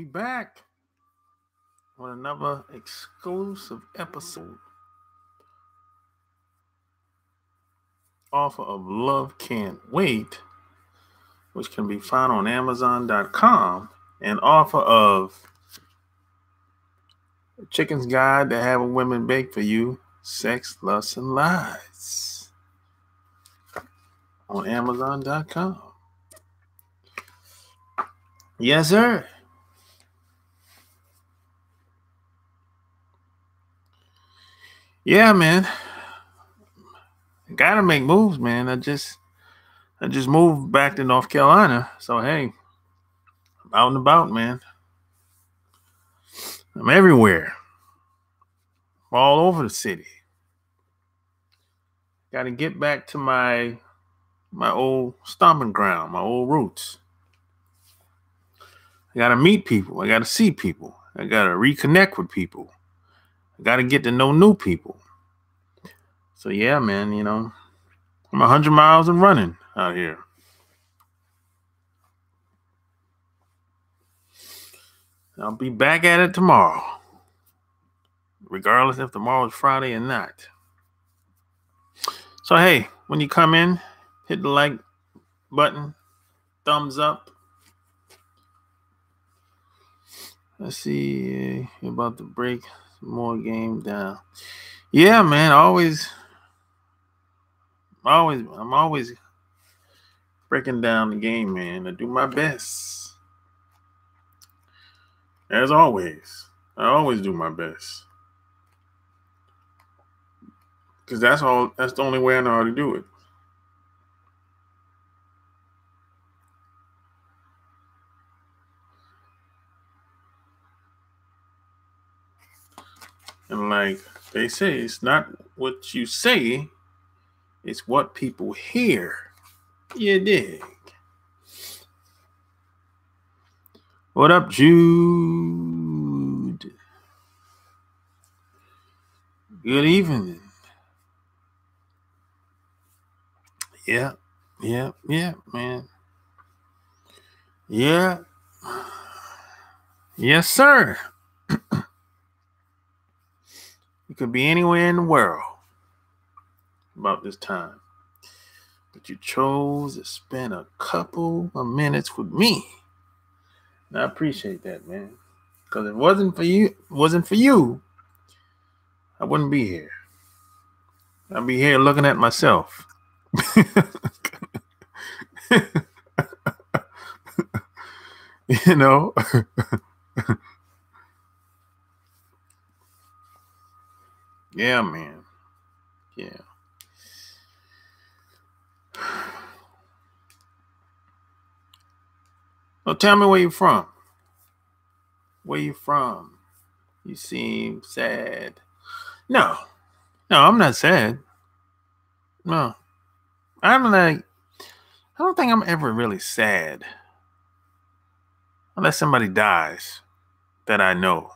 We back with another exclusive episode. Offer of Love Can't Wait, which can be found on Amazon.com, and offer of Chicken's Guide to Having Women Bake for You, Sex, Lust, and Lies on Amazon.com. Yes, sir. Yeah, man. Gotta make moves, man. I just moved back to North Carolina. So hey, I'm out and about, man. I'm everywhere. All over the city. Gotta get back to my old stomping ground, my old roots. I gotta meet people. I gotta see people. I gotta reconnect with people. I gotta get to know new people. So yeah, man, I'm 100 miles and running out here. I'll be back at it tomorrow, regardless if tomorrow's Friday or not. So hey, when you come in, hit the like button, thumbs up. Let's see, about to break some more game down. Yeah, man, I'm always breaking down the game, man. I do my best. As always, I always do my best. Because that's the only way I know how to do it. And like they say, it's not what you say, it's what people hear. You dig? What up, Jude? Good evening. Yeah, man. Yeah. Yes, sir. You could be anywhere in the world about this time. But you chose to spend a couple of minutes with me. And I appreciate that, man. Because if it wasn't for you, I wouldn't be here. I'd be here looking at myself. You know? Yeah, man. Yeah. Well, tell me where you're from. Where you from? You seem sad. No, I'm not sad. No. I don't think I'm ever really sad. Unless somebody dies that I know.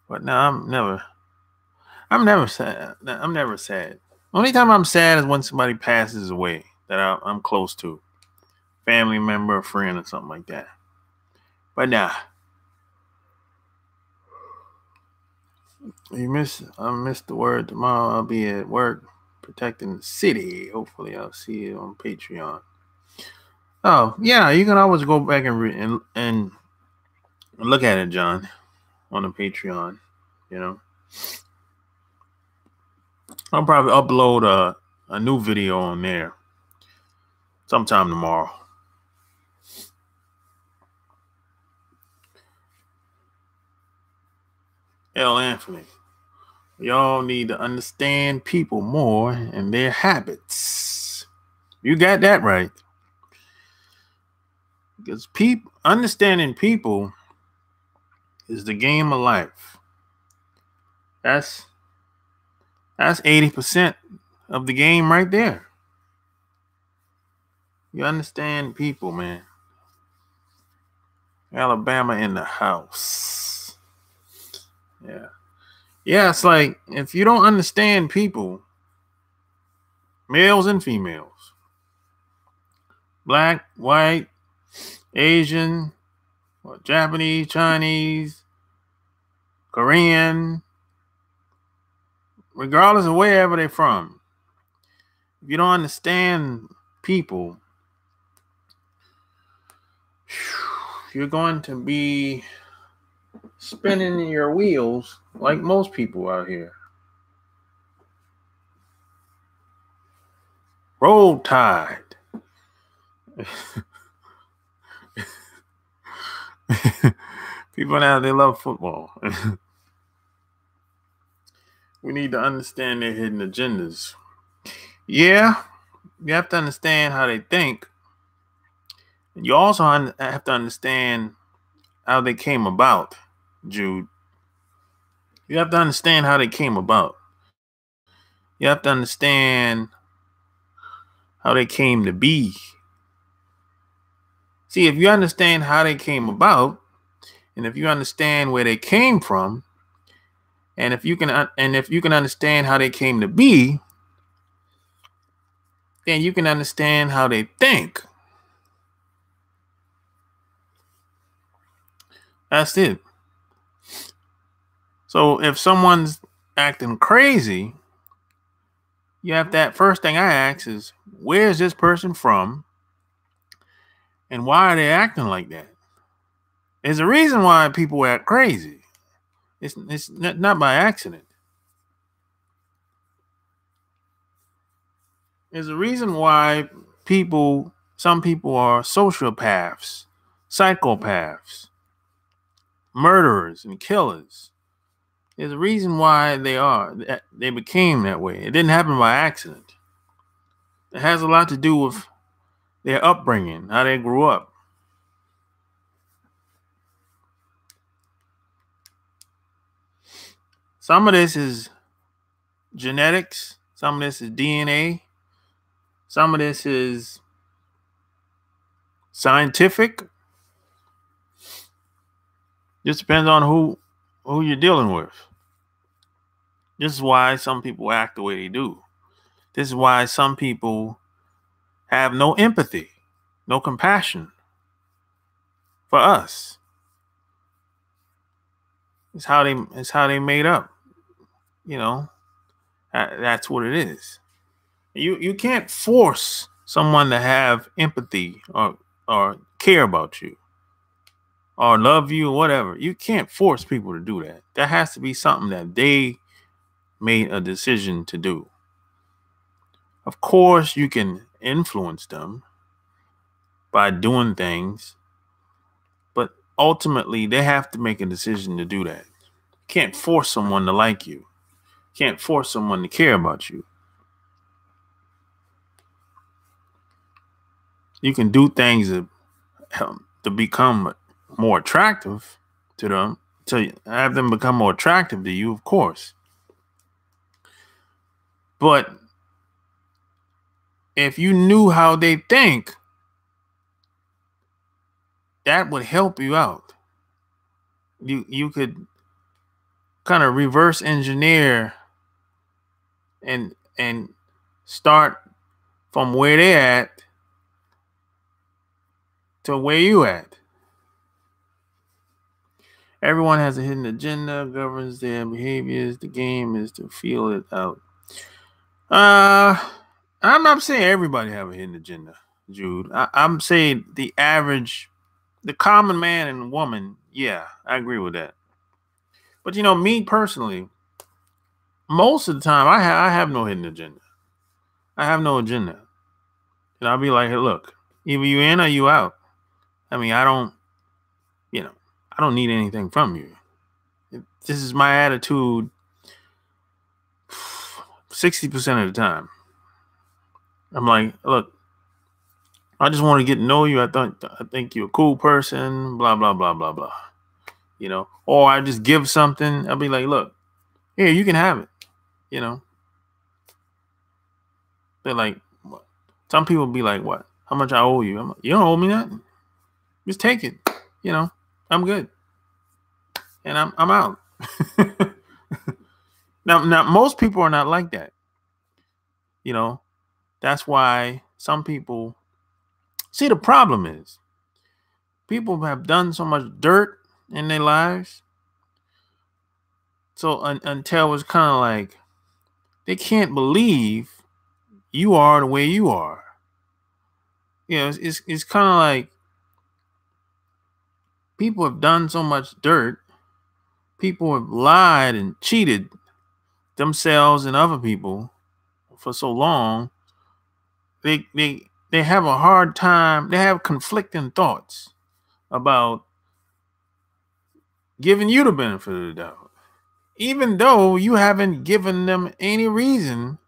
But no, I'm never sad. I'm never sad. Only time I'm sad is when somebody passes away that I'm close to. Family member, a friend, or something like that. But nah. I missed the word tomorrow. I'll be at work protecting the city. Hopefully I'll see you on Patreon. Oh, yeah, you can always go back and look at it, John, on the Patreon, I'll probably upload a new video on there sometime tomorrow. L. Anthony, y'all need to understand people more and their habits. You got that right. Because understanding people is the game of life. That's 80% of the game right there. You understand people, man. Alabama in the house. Yeah. Yeah, it's like if you don't understand people, males and females, black, white, Asian, Japanese, Chinese, Korean, regardless of wherever they're from. If you don't understand people, you're going to be spinning your wheels like most people out here. Roll Tide. People now, they love football. We need to understand their hidden agendas. Yeah, you have to understand how they think. You also have to understand how they came about, Jude. You have to understand how they came about. You have to understand how they came to be. See, if you understand how they came about, and if you understand where they came from, and if you can understand how they came to be, then you can understand how they think. That's it. So if someone's acting crazy, you have that first thing I ask is, where is this person from? And why are they acting like that? There's a reason why people act crazy. It's not by accident. There's a reason why some people are sociopaths, psychopaths, murderers, and killers. There's a reason why they became that way. It didn't happen by accident. It has a lot to do with their upbringing, how they grew up. Some of this is genetics. Some of this is DNA. Some of this is scientific. Just depends on who you're dealing with. This is why some people act the way they do. This is why some people have no empathy, no compassion for us. It's how they made up. You know, that's what it is. You can't force someone to have empathy or care about you or love you or whatever. You can't force people to do that. That has to be something that they made a decision to do. Of course, you can influence them by doing things, but ultimately they have to make a decision to do that. You can't force someone to like you. You can't force someone to care about you. You can do things to become more attractive to them, to have them become more attractive to you, of course. But if you knew how they think, that would help you out. You could kind of reverse engineer and start from where they're at to where you at. Everyone has a hidden agenda, governs their behaviors. The game is to feel it out. I'm not saying everybody have a hidden agenda, Jude. I'm saying the average, the common man and woman, yeah, I agree with that. But me personally, most of the time I have no hidden agenda. I have no agenda. And I'll be like, hey, look, either you in or you out. I mean, I don't need anything from you. This is my attitude 60% of the time. I'm like, look, I just want to get to know you. I think you're a cool person, blah, blah, blah, blah, blah. Or I just give something. I'll be like, look, here, you can have it. They're like, what? Some people be like, what? How much I owe you? You don't owe me nothing. Just take it. I'm good. And I'm out. Now, most people are not like that. That's why some people see the problem is People have done so much dirt in their lives. So until it's kind of like they can't believe you are the way you are. It's kind of like people have done so much dirt. People have lied and cheated themselves and other people for so long. They have a hard time. They have conflicting thoughts about giving you the benefit of the doubt, even though you haven't given them any reason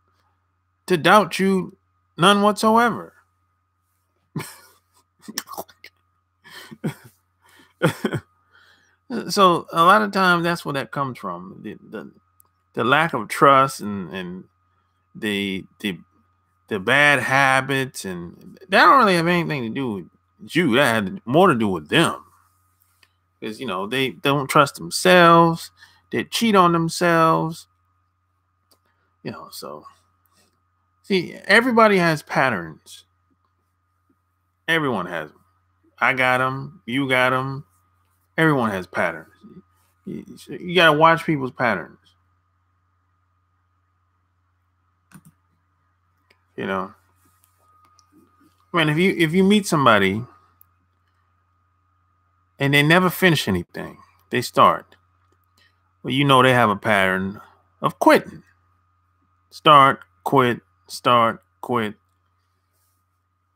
to doubt you, none whatsoever. So a lot of times that's where that comes from. The lack of trust and the bad habits, and that don't really have anything to do with you. That had more to do with them. Because they don't trust themselves, they cheat on themselves. So see, everybody has patterns. Everyone has them. I got them. You got them. Everyone has patterns. You got to watch people's patterns. I mean, if you meet somebody and they never finish anything, they start. Well, they have a pattern of quitting. Start, quit, start, quit.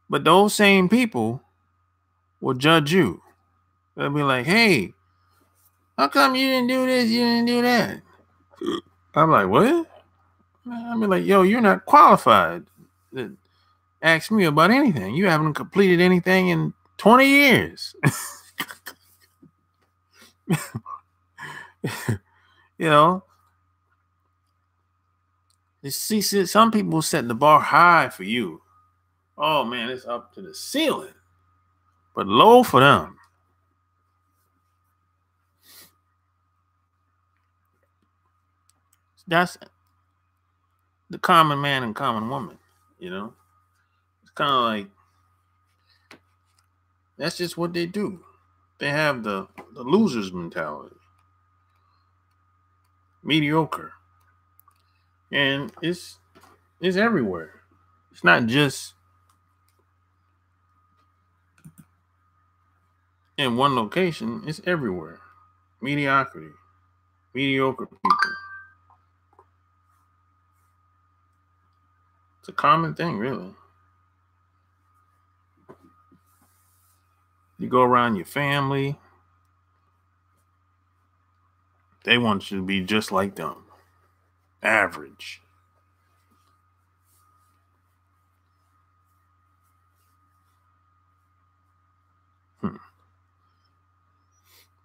But those same people will judge you. They'll be like, hey, how come you didn't do this? You didn't do that? I'm like, what? I mean, like, yo, you're not qualified to ask me about anything. You haven't completed anything in 20 years. See, some people set the bar high for you. Oh, man, it's up to the ceiling. But low for them. That's the common man and common woman, It's kind of like, that's just what they do. They have the loser's mentality. Mediocre. And it's everywhere. It's not just in one location. It's everywhere. Mediocrity. Mediocre people. It's a common thing, really. You go around your family, they want you to be just like them. Average.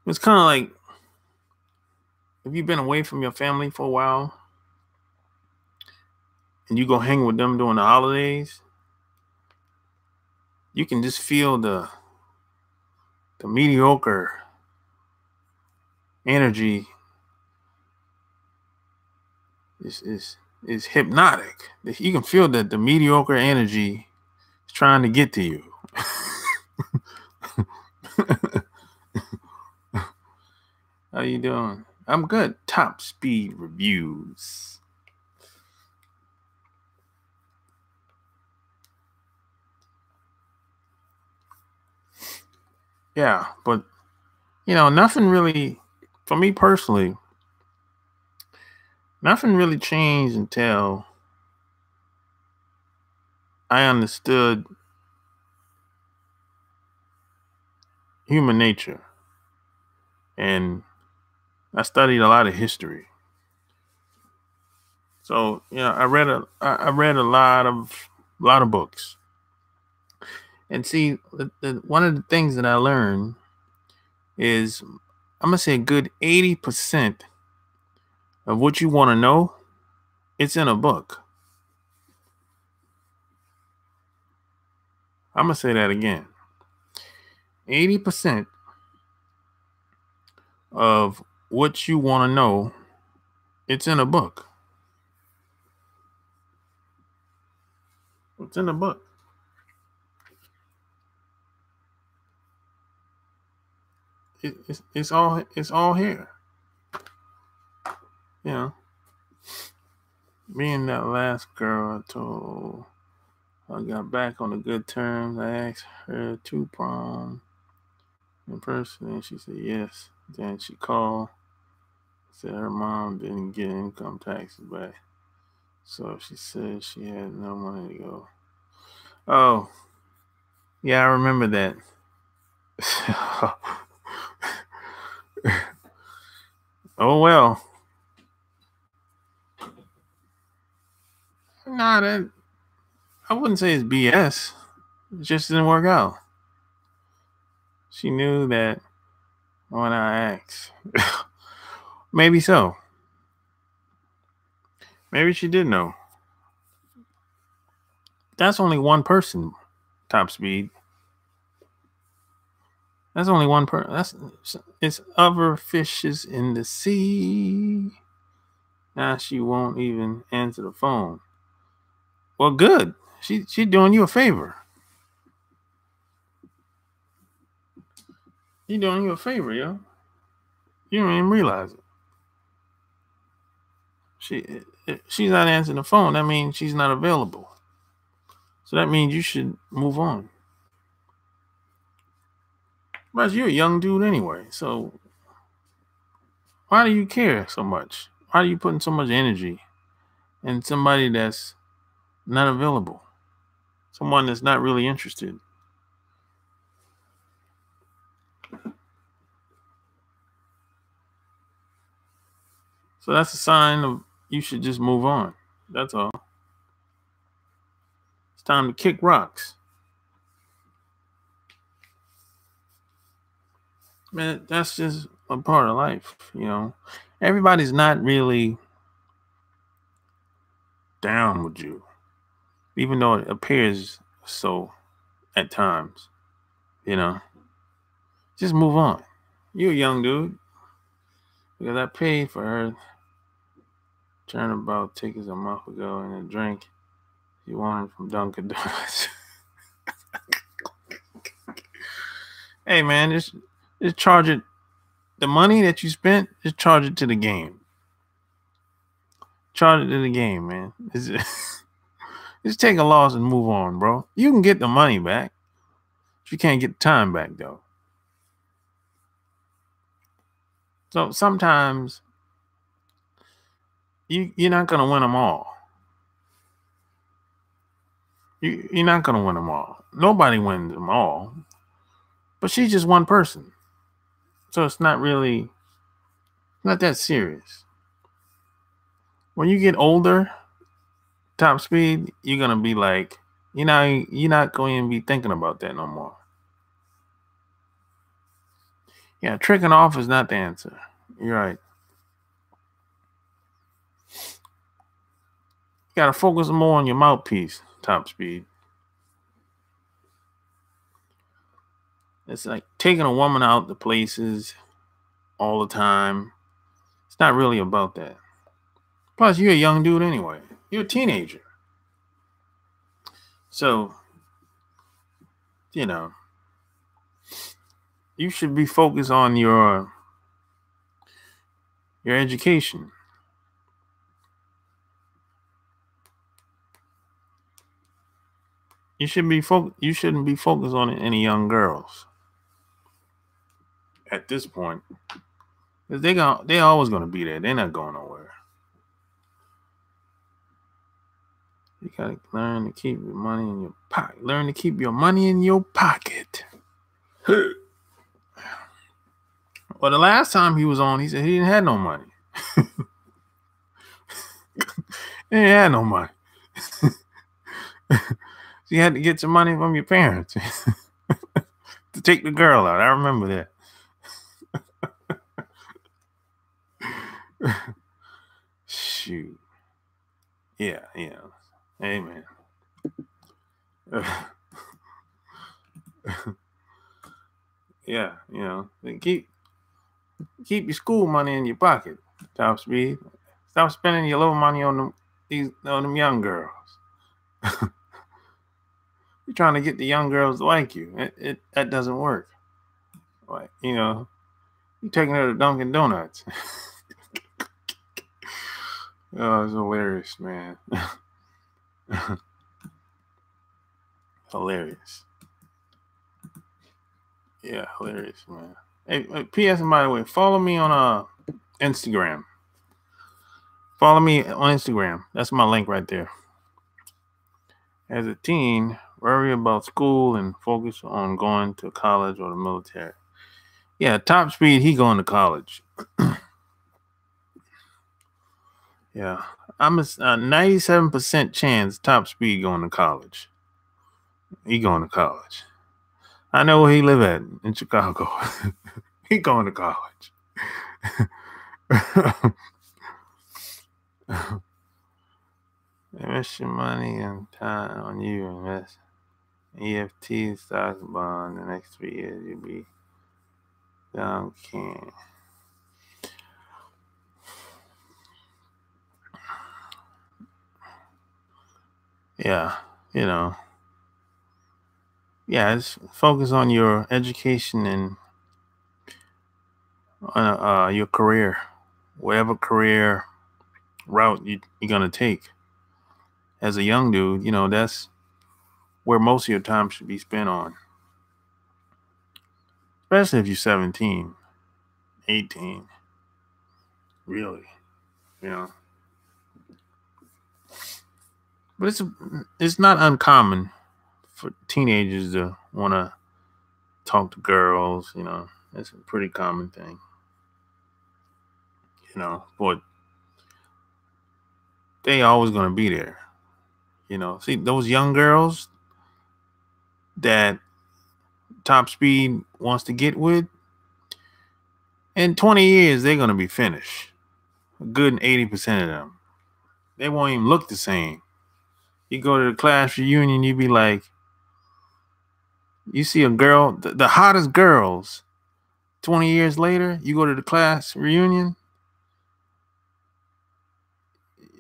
It's kind of like, if you've been away from your family for a while and you go hang with them during the holidays, you can just feel the mediocre energy is hypnotic. You can feel that the mediocre energy is trying to get to you. How you doing? I'm good. Top speed reviews. Yeah, but nothing really, for me personally, nothing really changed until I understood human nature, and I studied a lot of history. So I read a lot of books, and see, one of the things that I learned is, I'm gonna say a good 80% of what you want to know, it's in a book. I'm gonna say that again. 80% of what you want to know, it's in a book. It's in a book. it's all here. You know, being that last girl I told I got back on the good terms. I asked her to prom in person, and she said yes. Then she called, said her mom didn't get income taxes back, so she said she had no money to go. Oh, yeah, I remember that. Oh well. Nah, that I wouldn't say it's BS. It just didn't work out. She knew that when I asked. Maybe so. Maybe she did know. That's only one person, top speed. That's only one person. It's other fishes in the sea. Now she won't even answer the phone. Well, good. She doing you a favor. She doing you a favor, yo. You don't even realize it. She's not answering the phone. That means she's not available. So that means you should move on. But you're a young dude anyway, so why do you care so much? Why are you putting so much energy in somebody that's not available? Someone that's not really interested. So that's a sign of you should just move on. That's all. It's time to kick rocks. Man, that's just a part of life, you know. Everybody's not really down with you, even though it appears so at times, you know. Just move on. You're a young dude. Because I paid for her turnabout tickets a month ago and a drink she wanted from Dunkin' Donuts. Hey man, just charge it. The money that you spent, just charge it to the game. Charge it to the game, man. Just take a loss and move on, bro. You can get the money back. But you can't get the time back though. So sometimes you're not gonna win them all. You're not gonna win them all. Nobody wins them all. But she's just one person. So it's not that serious. When you get older, top speed, you're gonna be like, you're not going to be thinking about that no more. Yeah, tricking off is not the answer. You're right. You gotta focus more on your mouthpiece, top speed. It's like taking a woman out to places all the time. It's not really about that. Plus, you're a young dude anyway. You're a teenager. So, you know, you should be focused on your education. You shouldn't be focused on any young girls at this point. Because they're always gonna be there. They're not going nowhere. You gotta learn to keep your money in your pocket. Learn to keep your money in your pocket. Well, the last time he was on, he said he didn't have no money. He didn't have no money. So you had to get some money from your parents to take the girl out. I remember that. Shoot. Yeah. Amen. Yeah, keep your school money in your pocket, top speed. Stop spending your little money on them young girls. You're trying to get the young girls to like you. That doesn't work. Like, You taking her to Dunkin' Donuts? Oh, it's hilarious, man. Hilarious. Yeah, hilarious, man. Hey, P.S. And by the way, follow me on Instagram. Follow me on Instagram. That's my link right there. As a teen, worry about school and focus on going to college or the military. Yeah, top speed, he going to college. Yeah, I'm a 97% chance top speed going to college. He going to college. I know where he live at in Chicago. He going to college. Invest your money and time on you. Invest EFT stocks bond. The next 3 years you'll be down can. Yeah, you know. Yeah, just focus on your education and your career, whatever career route you're gonna take. As a young dude, you know that's where most of your time should be spent on, especially if you're 17, 18. Really, you know. But it's not uncommon for teenagers to want to talk to girls. You know, it's a pretty common thing. You know, but they always gonna be there. You know, see those young girls that top speed wants to get with, in 20 years they're gonna be finished. A good 80% of them. They won't even look the same. You go to the class reunion, you be like, you see a girl, the hottest girls, 20 years later, you go to the class reunion,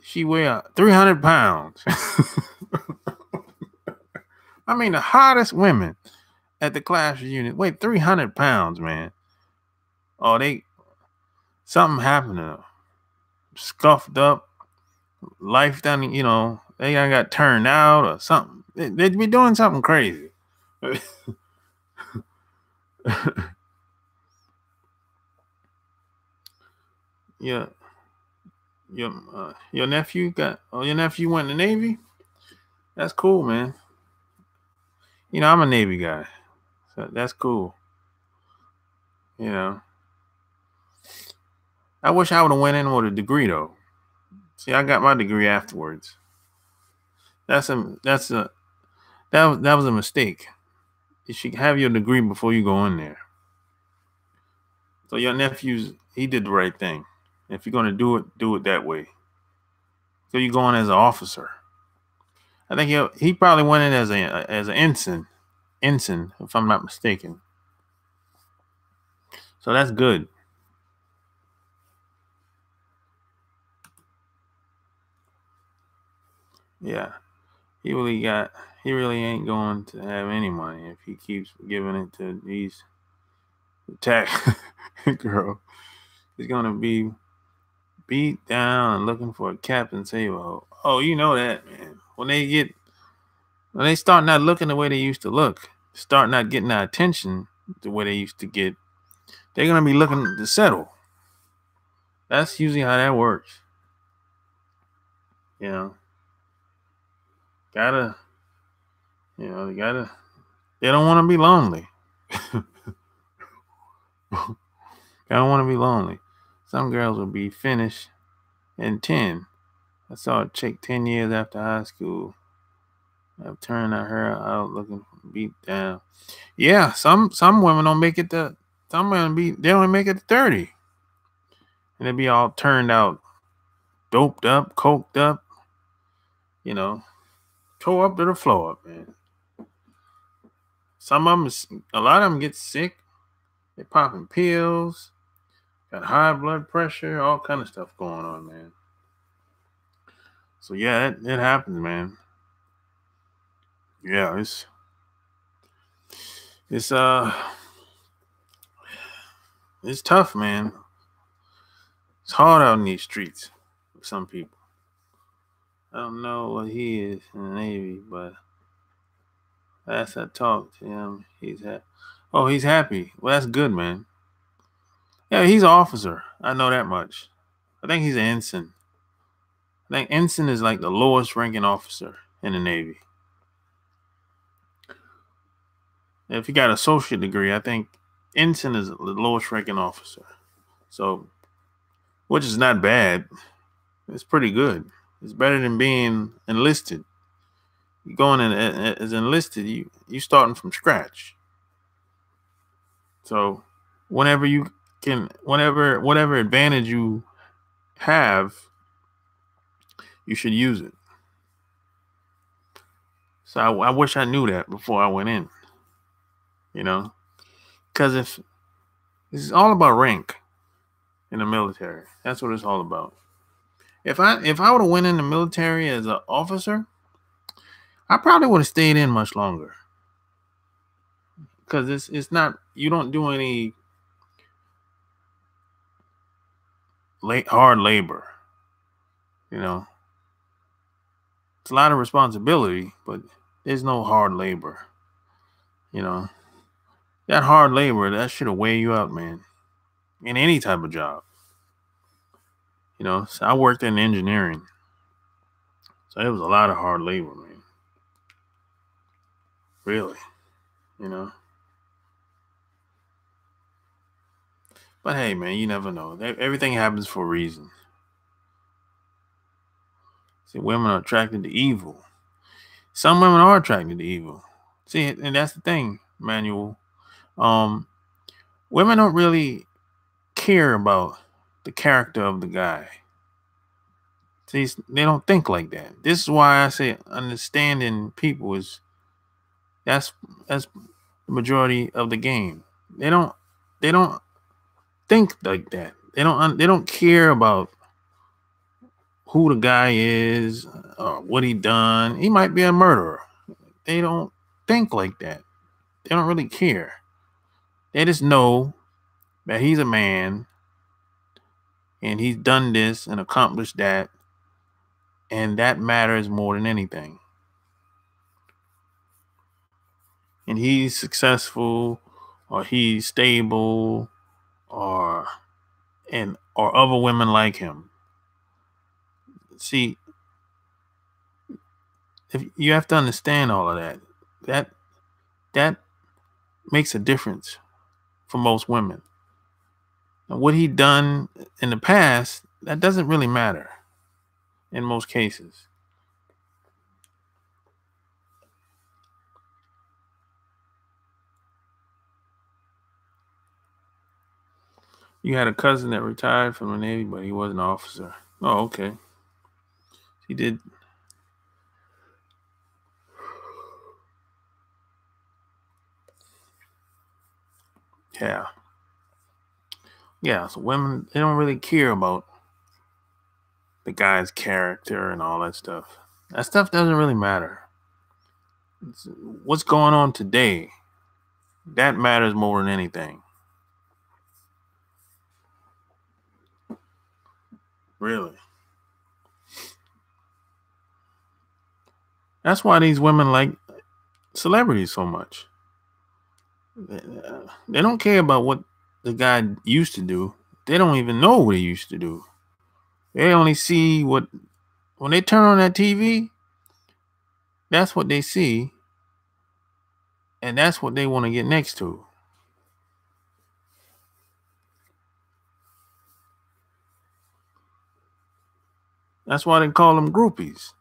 she weigh 300 pounds. I mean, the hottest women at the class reunion weigh 300 pounds, man. Oh, something happened to them. Scuffed up, life done, you know, they got turned out or something. They'd be doing something crazy. Yeah. Your nephew your nephew went in the Navy? That's cool, man. You know, I'm a Navy guy. So that's cool. You know. I wish I would have went in with a degree though. See, I got my degree afterwards. That was a mistake. You should have your degree before you go in there. So your he did the right thing. If you're gonna do it that way. So you go in as an officer. I think he probably went in as an ensign, if I'm not mistaken. So that's good. Yeah, he really ain't going to have any money if he keeps giving it to these tax girl. He's gonna be beat down and looking for a Captain Save-A-Ho. Oh, you know that, man. When they start not looking the way they used to look, start not getting our attention the way they used to get, they're gonna be looking to settle. That's usually how that works. You know, gotta, they don't want to be lonely. They don't want to be lonely. Some girls will be finished in 10. I saw a chick 10 years after high school. I've turned her out looking beat down. Yeah, some women don't make it to. Some women they only make it to 30, and they be all turned out, doped up, coked up. You know, tore up to the floor, man. A lot of them get sick. They popping pills, got high blood pressure, all kind of stuff going on, man. So yeah, it happens, man. Yeah, it's. It's tough, man. It's hard out in these streets for some people. I don't know what he is in the Navy, but last I talked to him, he's happy. Well, that's good, man. Yeah, he's an officer. I know that much. I think he's an ensign. I think ensign is like the lowest ranking officer in the Navy. If you got an associate degree, I think ensign is the lowest ranking officer. So, which is not bad. It's pretty good. It's better than being enlisted. You going in as enlisted, you starting from scratch. So, whenever you can, whatever advantage you have, you should use it. So I wish I knew that before I went in. Because if it's all about rank in the military, that's what it's all about. If I would have went in the military as an officer, I probably would have stayed in much longer. Because it's not, you don't do any hard labor. It's a lot of responsibility, but there's no hard labor. That hard labor, that should weigh you out, man. In any type of job. So I worked in engineering. So it was a lot of hard labor, man. Really. But hey, man, you never know. Everything happens for a reason. See, women are attracted to evil. Some women are attracted to evil. See, and that's the thing, Manuel. Women don't really care about the character of the guy. See, they don't think like that. This is why I say understanding people that's the majority of the game. They don't think like that. They don't care about who the guy is or what he done. He might be a murderer. They don't think like that. They don't really care. They just know that he's a man and he's done this and accomplished that, and that matters more than anything. And he's successful, or he's stable, or other women like him. See, if you have to understand all of that, that makes a difference for most women. Now, what he done in the past, that doesn't really matter in most cases. You had a cousin that retired from the Navy, but he wasn't an officer. Oh, okay. He did. Yeah. Yeah, so women, they don't really care about the guy's character and all that stuff. That stuff doesn't really matter. What's going on today, that matters more than anything. Really. That's why these women like celebrities so much. They don't care about what the guy used to do. They don't even know what he used to do. They only see when they turn on that TV, that's what they see. And that's what they want to get next to. That's why they call them groupies.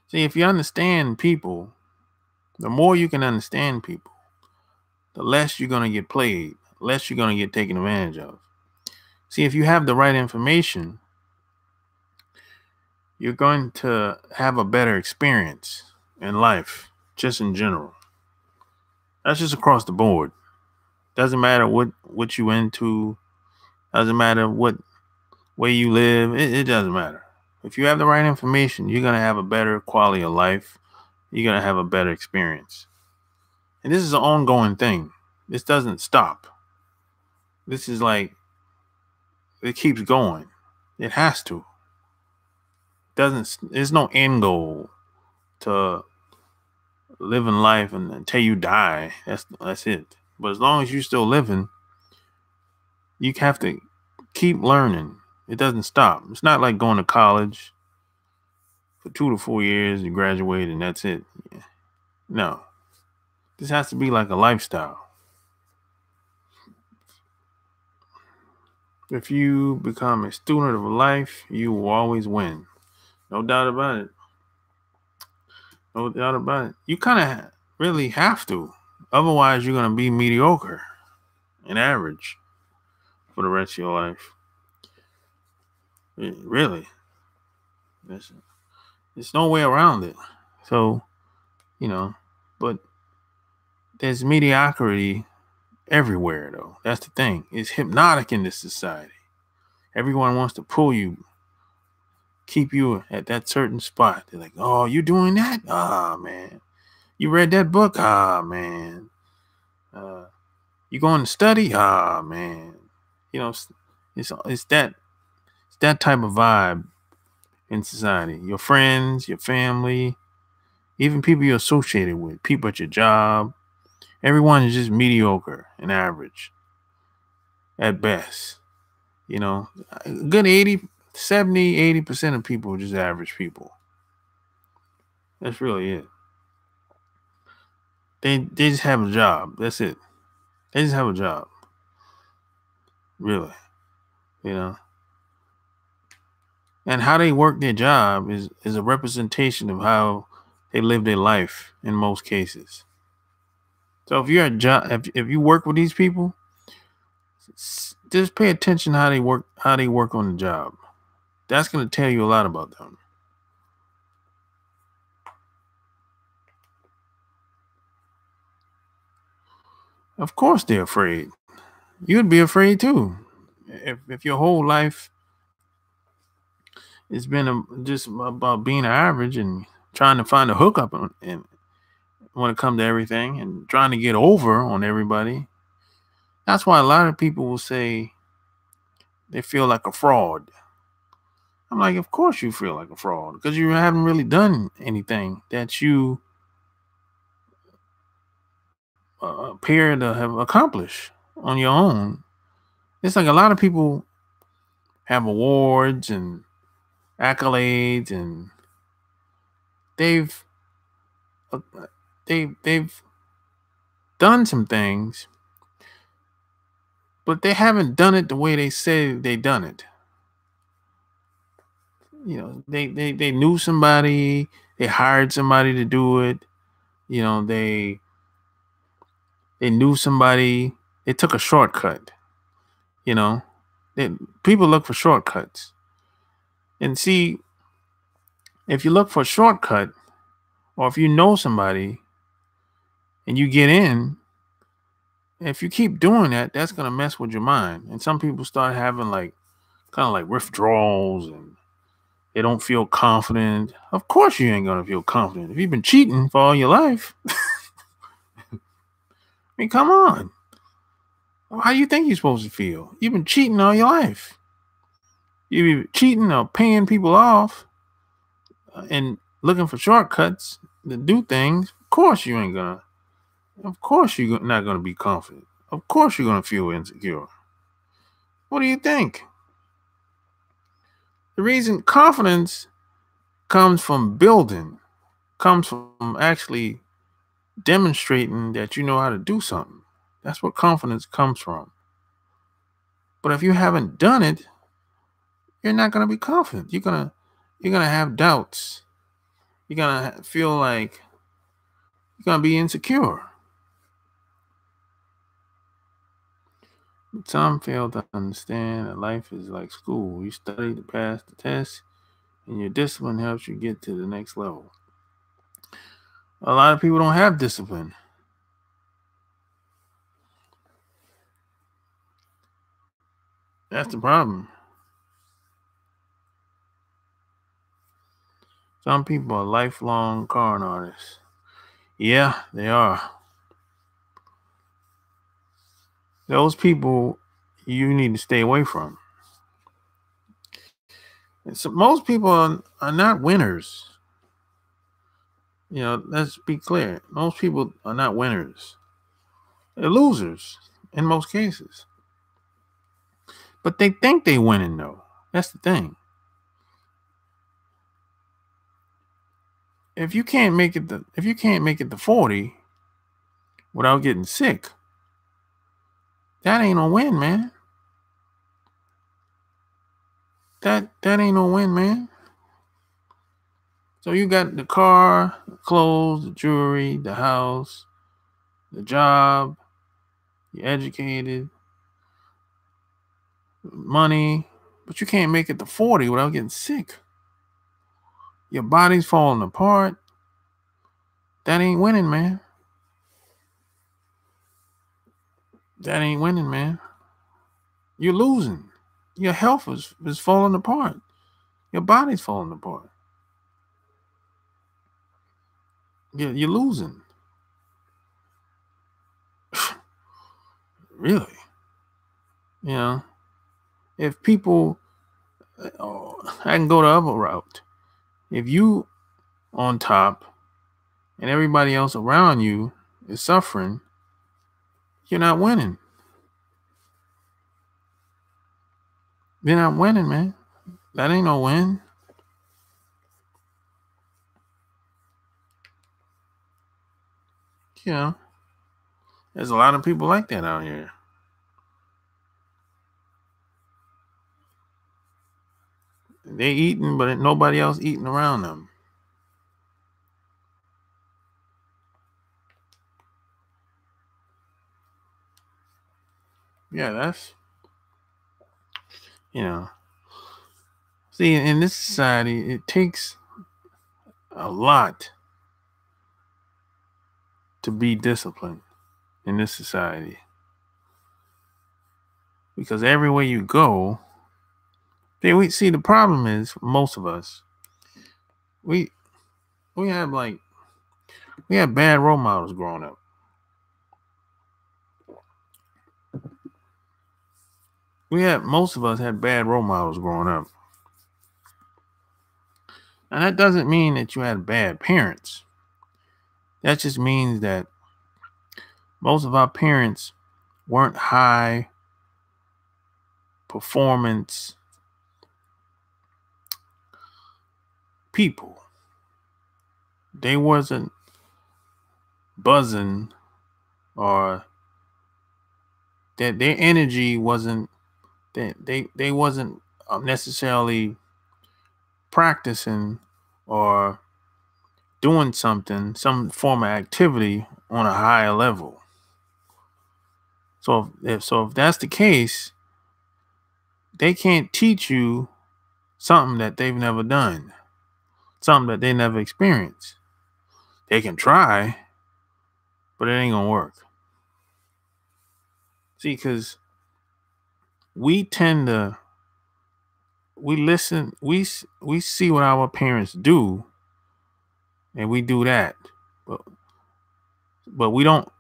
See, if you understand people, the more you can understand people, the less you're going to get played, less you're going to get taken advantage of. See, if you have the right information, you're going to have a better experience in life, just in general. That's just across the board. Doesn't matter what you into. Doesn't matter what way you live. It doesn't matter. If you have the right information, you're going to have a better quality of life. You're going to have a better experience. And this is an ongoing thing. This doesn't stop. This is like, it keeps going. It has to. There's no end goal to living life until you die. That's it. But as long as you're still living, you have to keep learning. It doesn't stop. It's not like going to college for 2 to 4 years, you graduate, and that's it. No. This has to be like a lifestyle. If you become a student of life, you will always win. No doubt about it. No doubt about it. You kind of really have to. Otherwise, you're going to be mediocre and average for the rest of your life. Really. There's no way around it. So, but there's mediocrity everywhere, though. That's the thing. It's hypnotic in this society. Everyone wants to pull you, keep you at that certain spot. They're like, oh, you doing that? Ah, man. You read that book? Ah, man. You going to study? Ah, man. It's that type of vibe in society. Your friends, your family, even people you're associated with, people at your job, everyone is just mediocre and average at best. A good 80% of people are just average people. That's really it. They just have a job. That's it. They just have a job. Really. And how they work their job is a representation of how they live their life in most cases. So if you're a job, if you work with these people, just pay attention how they work on the job. That's going to tell you a lot about them. Of course they're afraid. You'd be afraid too. If your whole life has been just about being average and trying to find a hookup and when it comes to everything and trying to get over on everybody. That's why a lot of people will say they feel like a fraud. I'm like, of course you feel like a fraud because you haven't really done anything that you appear to have accomplished on your own. It's like a lot of people have awards and accolades, and they've done some things, but they haven't done it the way they say they done it. They knew somebody, they hired somebody to do it. They knew somebody, they took a shortcut. People look for shortcuts. And see, if you look for a shortcut, or if you know somebody and you get in, if you keep doing that, that's going to mess with your mind. And some people start having kind of like withdrawals, and they don't feel confident. Of course you ain't going to feel confident. If you've been cheating for all your life, I mean, come on. How do you think you're supposed to feel? You've been cheating all your life. You've been cheating or paying people off and looking for shortcuts to do things. Of course you're not going to be confident. Of course you're going to feel insecure. What do you think? The reason confidence comes from building, comes from actually demonstrating that you know how to do something. That's where confidence comes from. But if you haven't done it, you're not going to be confident. You're going to have doubts. You're going to feel like you're going to be insecure. But some fail to understand that life is like school. You study to pass the test, and your discipline helps you get to the next level. A lot of people don't have discipline. That's the problem. Some people are lifelong con artists. Yeah, they are. Those people you need to stay away from. And so most people are not winners. Let's be clear. Most people are not winners. They're losers in most cases. But they think they winning though. That's the thing. If you can't make it to 40 without getting sick, that ain't no win, man. That ain't no win, man. So you got the car, the clothes, the jewelry, the house, the job, you're educated, money, but you can't make it to 40 without getting sick. Your body's falling apart. That ain't winning, man. That ain't winning, man. You're losing. Your health is falling apart. Your body's falling apart. You're losing. Really? If people, I can go the other route. If you on top and everybody else around you is suffering, you're not winning. You're not winning, man. That ain't no win. There's a lot of people like that out here. They eating, but nobody else eating around them. Yeah, that's, see, in this society, it takes a lot to be disciplined in this society. Because everywhere you go, we see the problem is most of us, we have bad role models growing up. Most of us had bad role models growing up. And that doesn't mean that you had bad parents. That just means that most of our parents weren't high performance people. They wasn't buzzing, or that their energy wasn't, they wasn't necessarily practicing or doing some form of activity on a higher level. So if that's the case, they can't teach you something that they've never done, something that they never experienced. They can try, but it ain't gonna work. See, because we listen, we see what our parents do, and we do that, but we don't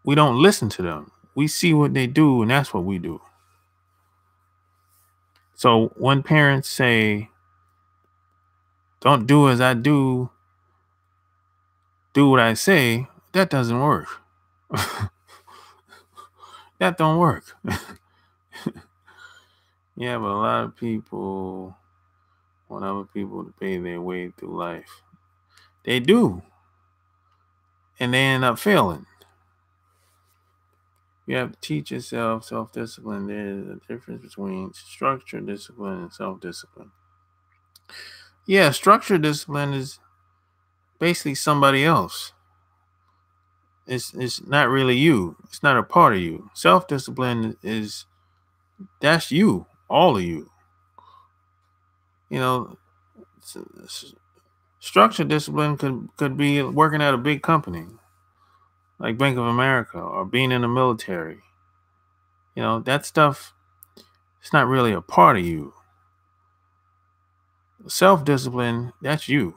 listen to them. We see what they do, and that's what we do. So when parents say, "Don't do as I do, do what I say," that doesn't work. That don't work. Yeah, but a lot of people want other people to pay their way through life. They do. And they end up failing. You have to teach yourself self-discipline. There's a difference between structured discipline and self-discipline. Yeah, structured discipline is basically somebody else. It's not really you. It's not a part of you. Self-discipline that's you, all of you. Structured discipline could be working at a big company like Bank of America, or being in the military. That stuff, it's not really a part of you. Self-discipline, that's you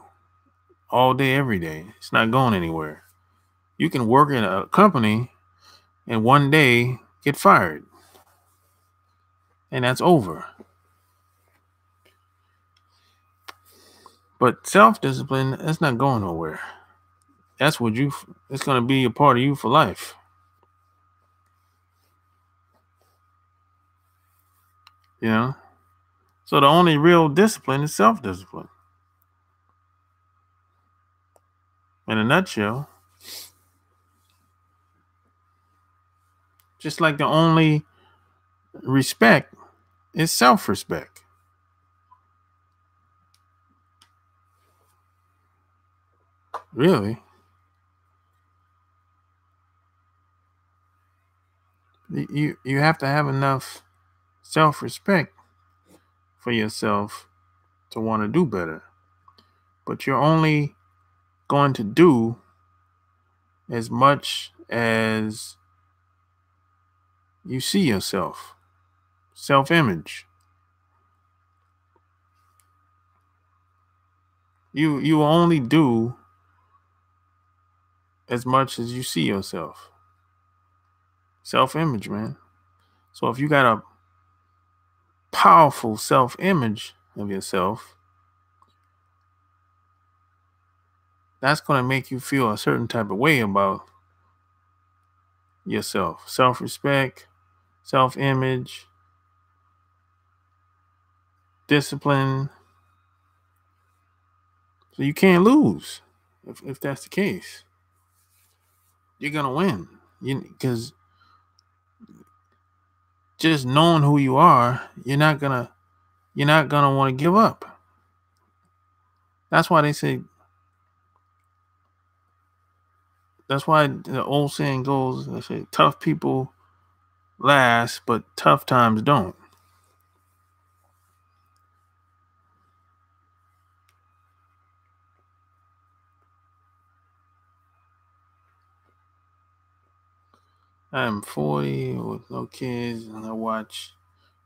all day, every day. It's not going anywhere. You can work in a company and one day get fired, and that's over. But self-discipline, that's not going nowhere. That's what it's going to be a part of you for life. You know? So the only real discipline is self-discipline. In a nutshell, just like the only respect is self-respect. Really. You have to have enough self-respect for yourself to want to do better. But you're only going to do as much as you see yourself. Self-image. You only do as much as you see yourself. Self-image, man. So if you got a powerful self-image of yourself, that's going to make you feel a certain type of way about yourself. Self-respect, self-image, discipline. So you can't lose if that's the case. You're going to win. Because just knowing who you are, you're not gonna want to give up. That's why they say. That's why the old saying goes, they say, tough people last, but tough times don't. I'm 40 with no kids, and I watch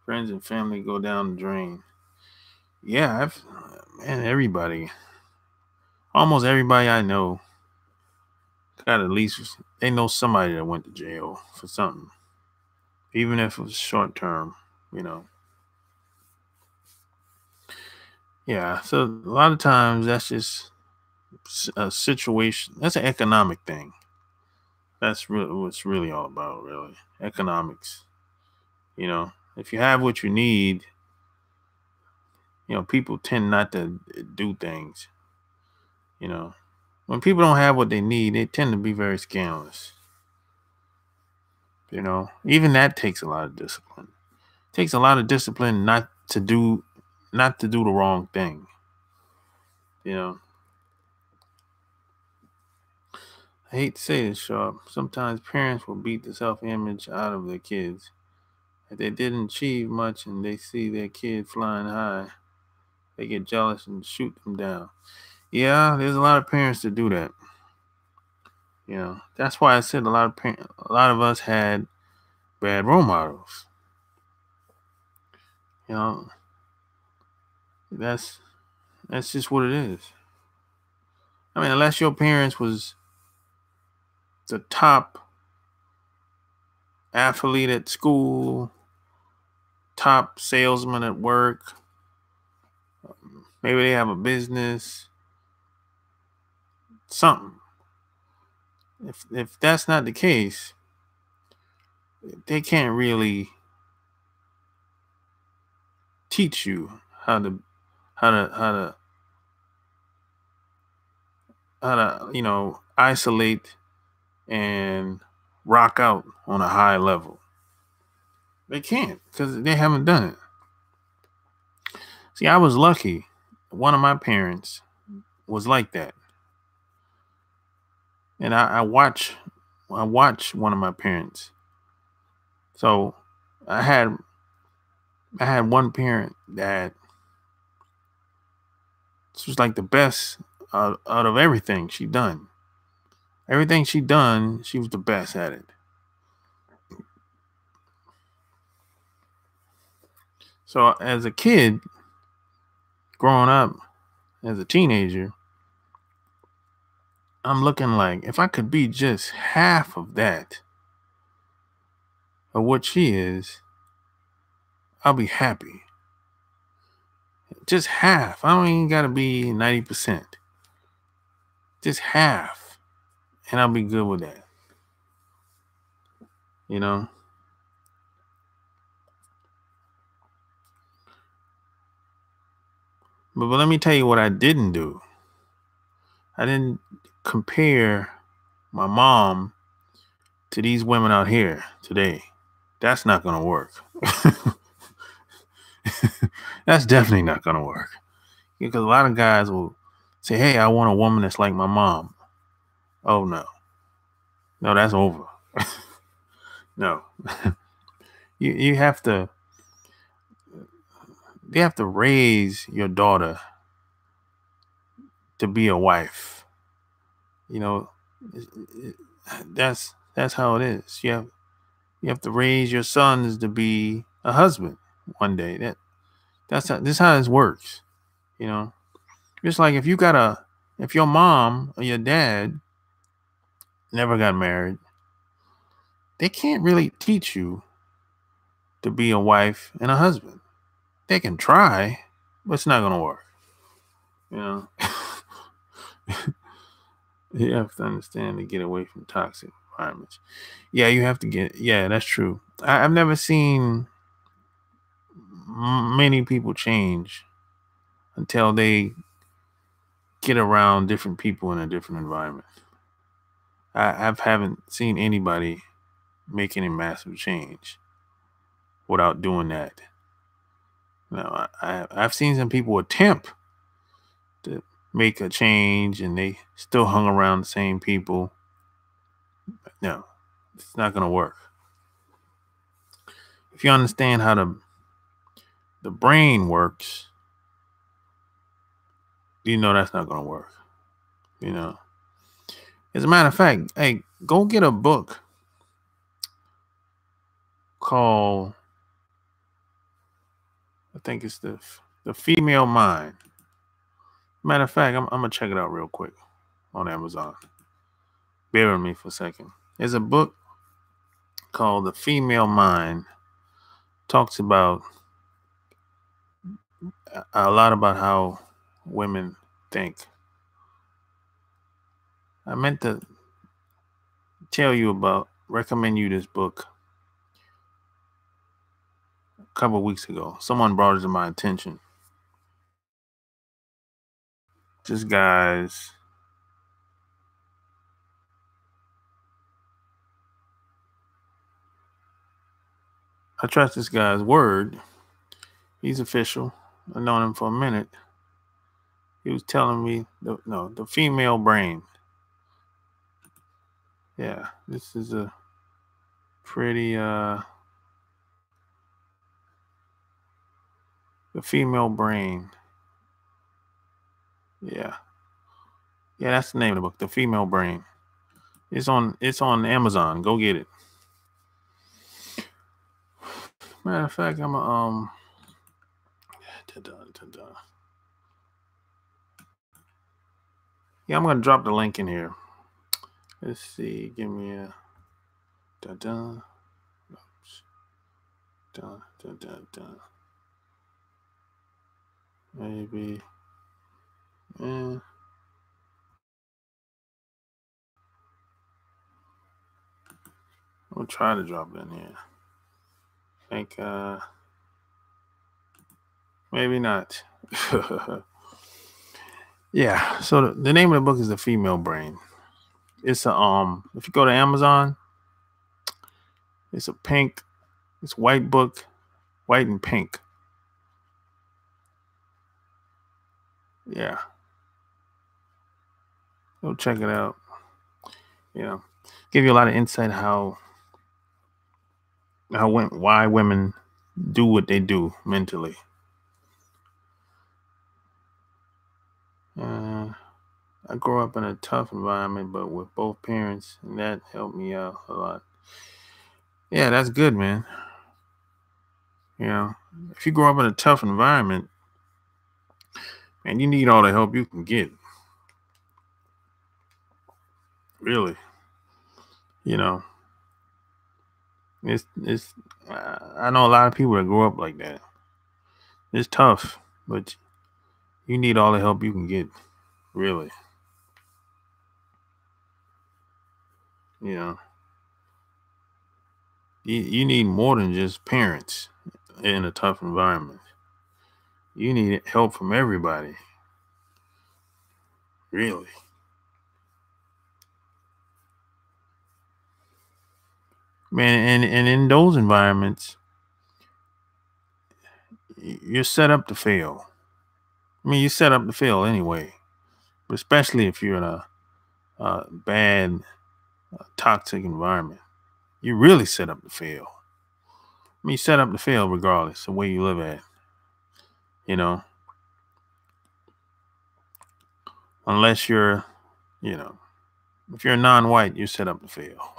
friends and family go down the drain. Yeah, everybody, almost everybody I know, got at least, they know somebody that went to jail for something, even if it was short term, you know. Yeah, so a lot of times that's just a situation. That's an economic thing. That's really what's really all about, really. Economics. You know, if you have what you need, people tend not to do things. You know, when people don't have what they need, they tend to be very scandalous. Even that takes a lot of discipline. It takes a lot of discipline not to do the wrong thing. I hate to say this, Sharp. Sometimes parents will beat the self-image out of their kids. If they didn't achieve much and they see their kid flying high, they get jealous and shoot them down. Yeah, there's a lot of parents that do that. That's why I said a lot of us had bad role models. That's just what it is. I mean, unless your parents was the top athlete at school, top salesman at work, maybe they have a business, something. If that's not the case, they can't really teach you how to isolate and rock out on a high level. They can't because they haven't done it. See, I was lucky. One of my parents was like that. And I watch one of my parents. So I had one parent that was like the best out of everything she done. Everything she done, she was the best at it. So as a kid growing up as a teenager, I'm looking like if I could be just half of that of what she is, I'll be happy. Just half. I don't even gotta be 90%. Just half. And I'll be good with that. You know? But let me tell you what I didn't do. I didn't compare my mom to these women out here today. That's not gonna work. That's definitely not gonna work. Because a lot of guys will say, hey, I want a woman that's like my mom. Oh no. No, that's over. No. you have to raise your daughter to be a wife. You know, that's how it is. You have to raise your sons to be a husband one day. This is how this works. You know, just like if your mom or your dad never got married, they can't really teach you to be a wife and a husband. They can try, but it's not gonna work. You know, you have to understand to get away from toxic environments. Yeah, you have to get. Yeah, that's true. I've never seen many people change until they get around different people in a different environment. I haven't seen anybody make any massive change without doing that. No, I've seen some people attempt to make a change and they still hung around the same people. No, it's not going to work. If you understand how the brain works, you know that's not going to work. You know, as a matter of fact, hey, go get a book called, I think it's the Female Mind. Matter of fact, I'm gonna check it out real quick on Amazon. Bear with me for a second. There's a book called The Female Mind. Talks about a lot about how women think. I meant to recommend you this book a couple of weeks ago. Someone brought it to my attention. This guy's I trust this guy's word. He's official. I've known him for a minute. He was telling me the female brain. Yeah, this is a pretty the female brain. Yeah, that's the name of the book, The Female Brain. It's on Amazon. Go get it. Matter of fact, I'm yeah, I'm gonna drop the link in here. Let's see. Give me a maybe. I'll try to drop it in here. I think maybe not. Yeah. So the name of the book is The Female Brain. It's a if you go to Amazon, it's white book, white and pink. Yeah. Go check it out. You know, give you a lot of insight why women do what they do mentally. I grew up in a tough environment, but with both parents, and that helped me out a lot. Yeah, that's good, man. You know, if you grow up in a tough environment, And you need all the help you can get. Really, you know, it's. I know a lot of people that grow up like that. It's tough, but you need all the help you can get. Really, you know, you need more than just parents in a tough environment. You need help from everybody. Really, man. And in those environments, you're set up to fail. I mean, you're set up to fail anyway, but especially if you're in a bad, toxic environment. You're really set up to fail. I mean, you're set up to fail regardless of where you live at. You know, unless you're, you know, if you're non-white, you're set up to fail.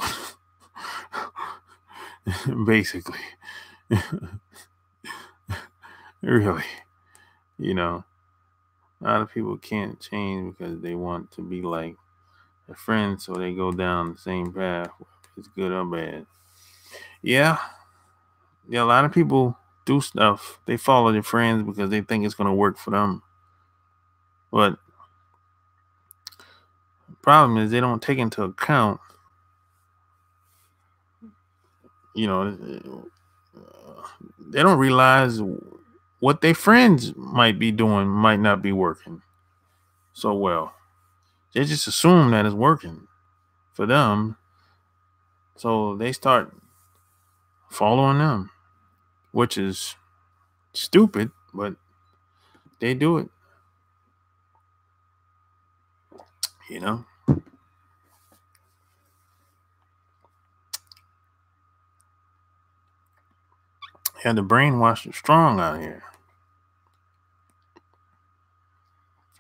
Basically, really, you know, a lot of people can't change because they want to be like their friends, so they go down the same path, whether it's good or bad. Yeah, yeah, a lot of people do stuff. They follow their friends because they think it's going to work for them. But the problem is they don't take into account, you know, they don't realize what their friends might be doing might not be working so well. They just assume that it's working for them. So they start following them, which is stupid, but they do it, you know? Yeah, the brainwash is strong out here.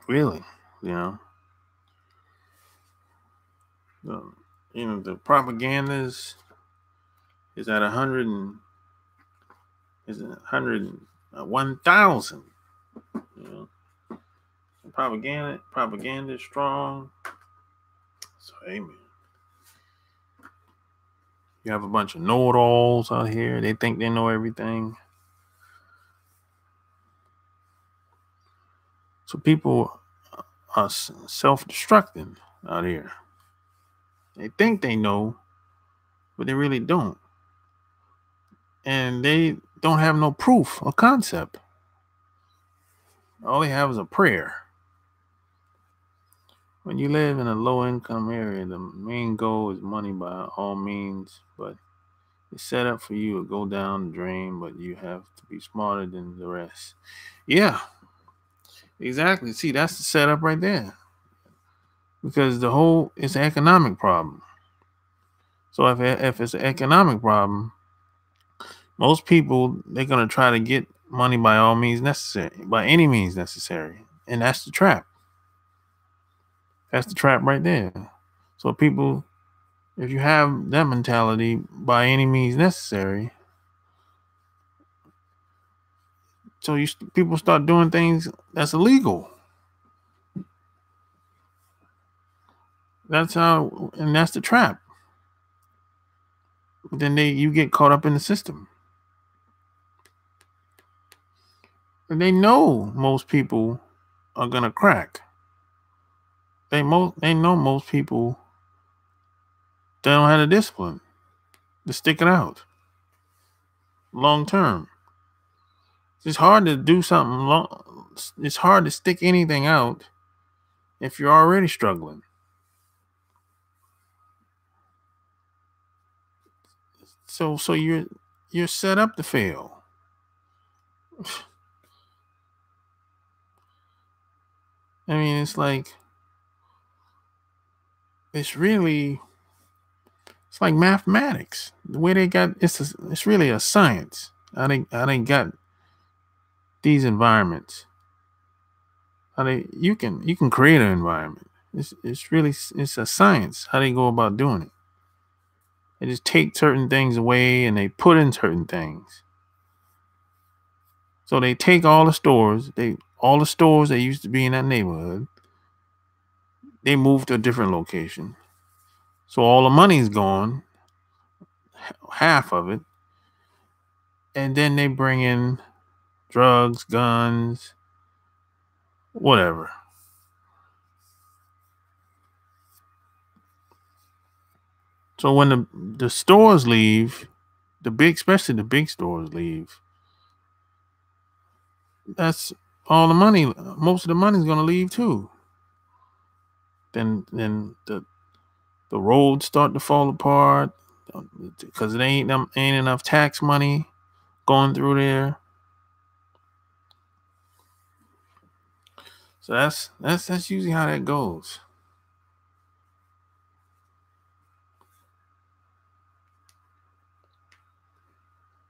Really, you know? The, the propaganda is at 100 and is 1,000. You know, propaganda is strong. So hey man, you have a bunch of know-it-alls out here. They think they know everything. So people are self-destructing out here. They think they know, but they really don't. And they don't have no proof or concept. All they have is a prayer. When you live in a low income area, the main goal is money by all means, but it's set up for you to go down the drain, but you have to be smarter than the rest. Yeah, exactly. See, that's the setup right there. Because it's an economic problem. So if it's an economic problem, most people, they're gonna try to get money by all means necessary, by any means necessary. And that's the trap. That's the trap right there. So people, if you have that mentality, by any means necessary, so people start doing things that's illegal. That's the trap. Then you get caught up in the system. And they know most people are gonna crack. They know most people, they don't have the discipline to stick it out long term. It's hard to do something long. It's hard to stick anything out if you're already struggling. So you're set up to fail. I mean, it's like it's like mathematics. The way they got it's really a science. How they got these environments. You can create an environment. It's a science how they go about doing it. They just take certain things away and they put in certain things. So they take all the stores, all the stores that used to be in that neighborhood, they moved to a different location. So all the money's gone, half of it. And then they bring in drugs, guns, whatever. So when the stores leave, especially the big stores leave, that's all the money. Most of the money's going to leave too. Then the roads start to fall apart because it ain't enough tax money going through there. So that's usually how that goes.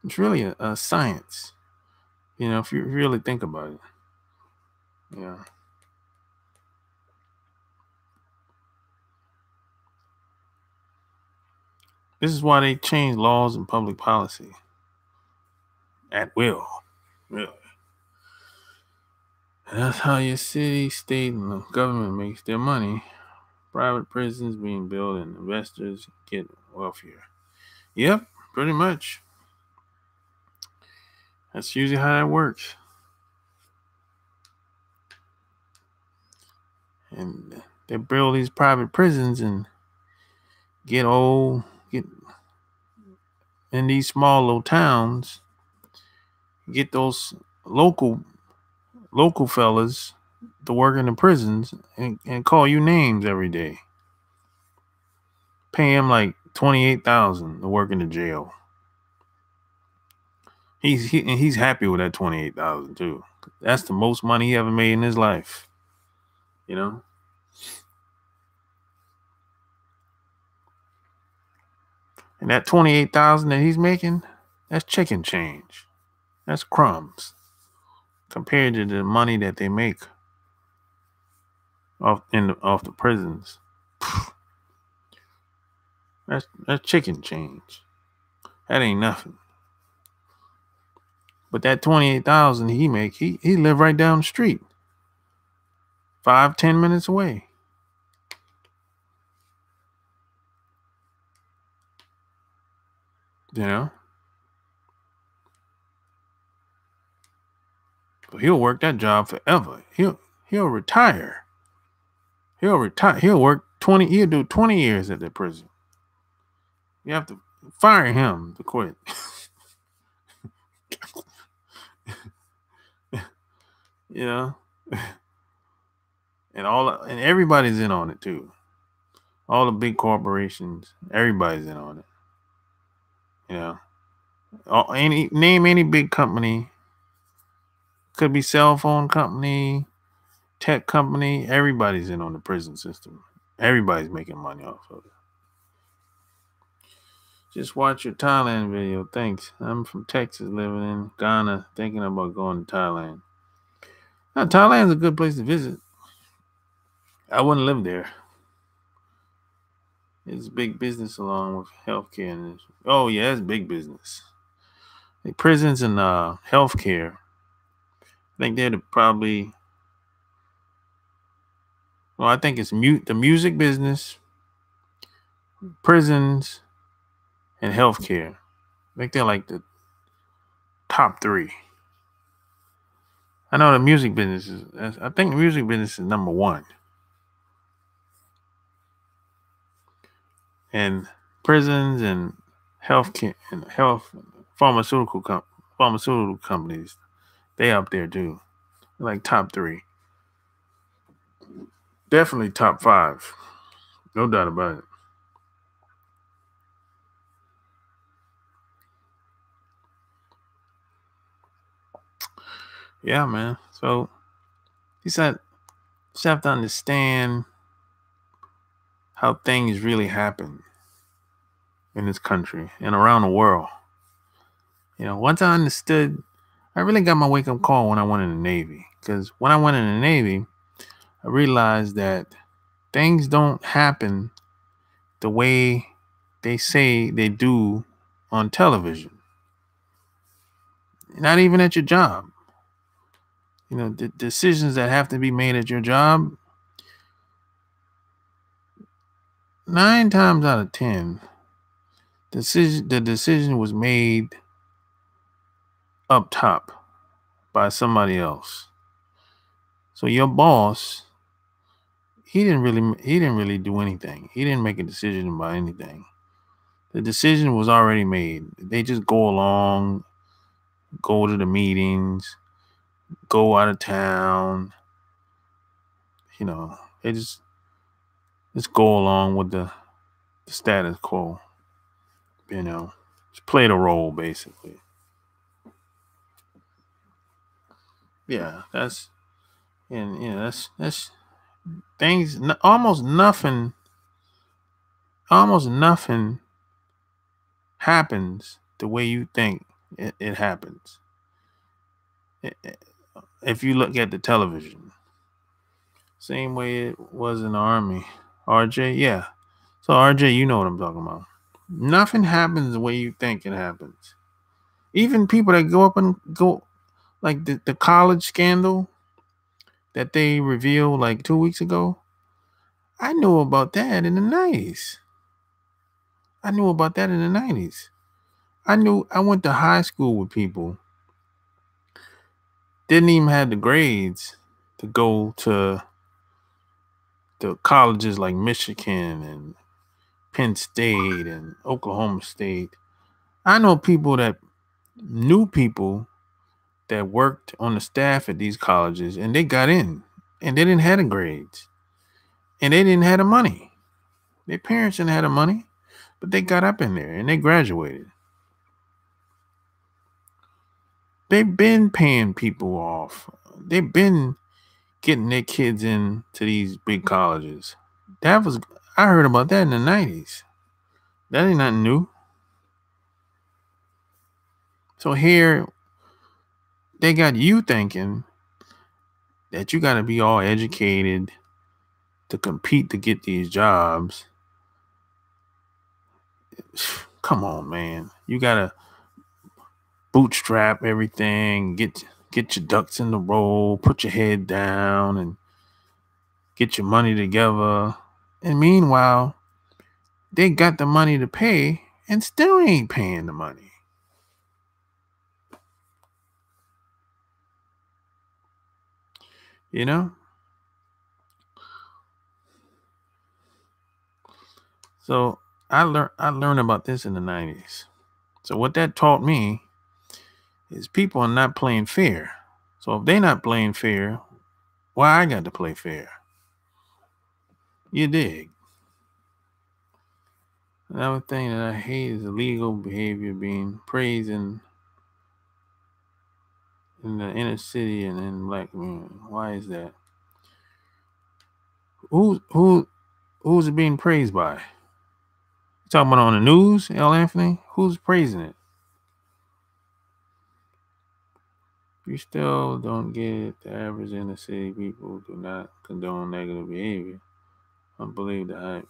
It's really a science, if you really think about it. Yeah. This is why they change laws and public policy at will. Really. And that's how your city, state, and the government makes their money. Private prisons being built and investors get wealthier. Yep, pretty much. That's usually how that works. And they build these private prisons and get in these small little towns, get those local fellas to work in the prisons and call you names every day. Pay him like $28,000 to work in the jail. He's happy with that $28,000 too. That's the most money he ever made in his life. And that $28,000 that he's making, that's chicken change. That's crumbs compared to the money that they make off the prisons. That's chicken change. That ain't nothing. But that $28,000 he make, he live right down the street, 5-10 minutes away. But he'll work that job forever. He'll retire. He'll work 20. He'll do 20 years at the prison. You have to fire him to quit. And everybody's in on it too. All the big corporations, everybody's in on it. Name any big company. Could be cell phone company, tech company. Everybody's in on the prison system. Everybody's making money off of it. Just watch your Thailand video. Thanks. I'm from Texas, living in Ghana, thinking about going to Thailand. Now, Thailand's a good place to visit. I wouldn't live there. It's big business along with healthcare. Oh, yeah, it's big business. The prisons and healthcare. I think they're I think it's the music business, prisons, and healthcare. I think they're like the top 3. I know the music business is number 1. And prisons and healthcare and pharmaceutical companies, they up there too. They're like top 3. Definitely top 5. No doubt about it. Yeah, man. So he said you have to understand how things really happen in this country and around the world. Once I understood, I really got my wake-up call when I went in the Navy. Because when I went in the Navy, I realized that things don't happen the way they say they do on television. Not even at your job. the decisions that have to be made at your job, 9 times out of 10, the decision was made up top by somebody else. So your boss, he didn't really do anything. He didn't make a decision about anything. The decision was already made. They just go along, go to the meetings, go out of town. They just go along with the status quo. Just play the role, basically. Yeah, that's things. Almost nothing happens the way you think it happens. If you look at the television, same way it was in the army. RJ, yeah. So RJ, you know what I'm talking about. Nothing happens the way you think it happens. Even people that go like the college scandal that they revealed like 2 weeks ago. I knew about that in the 90s. I went to high school with people. Didn't even have the grades to go to the colleges like Michigan and Penn State and Oklahoma State. I know people that knew people that worked on the staff at these colleges, and they got in, and they didn't have the grades, and they didn't have the money. Their parents didn't have the money, but they got up in there and they graduated. They've been paying people off. They've been getting their kids into these big colleges. I heard about that in the 90s. That ain't nothing new. So here, they got you thinking that you got to be all educated to compete to get these jobs. Come on, man. You got to bootstrap everything, get your ducks in the row, put your head down, and get your money together. And meanwhile, they got the money to pay and still ain't paying the money. So I learned about this in the 90s. So what that taught me is people are not playing fair. So if they're not playing fair, why I got to play fair? You dig? Another thing that I hate is illegal behavior being praised in the inner city and in black community. Why is that? Who's it being praised by? You talking about on the news, L. Anthony? Who's praising it? You still don't get it. The average inner city people do not condone negative behavior. I believe the hype.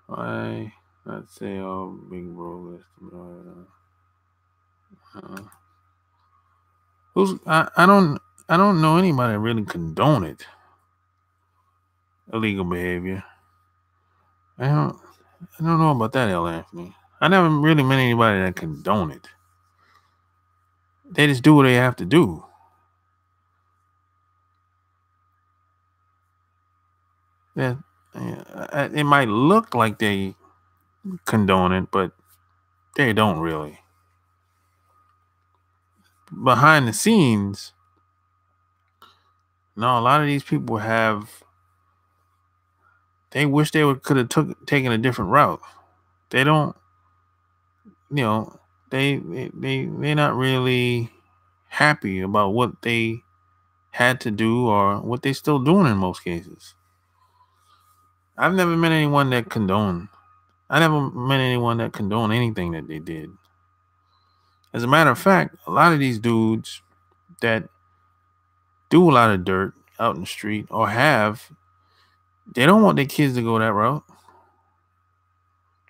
Why not say all big bro? I don't know anybody that really condone it. Illegal behavior. I don't know about that, L. Anthony. I never really met anybody that condone it. They just do what they have to do. It might look like they condone it, but they don't really. Behind the scenes, no, a lot of these people they wish they could have taken a different route. They don't, they're not really happy about what they had to do or what they're still doing in most cases. I've never met anyone that condoned. I never met anyone that condoned anything that they did. As a matter of fact, a lot of these dudes that do a lot of dirt out in the street or they don't want their kids to go that route.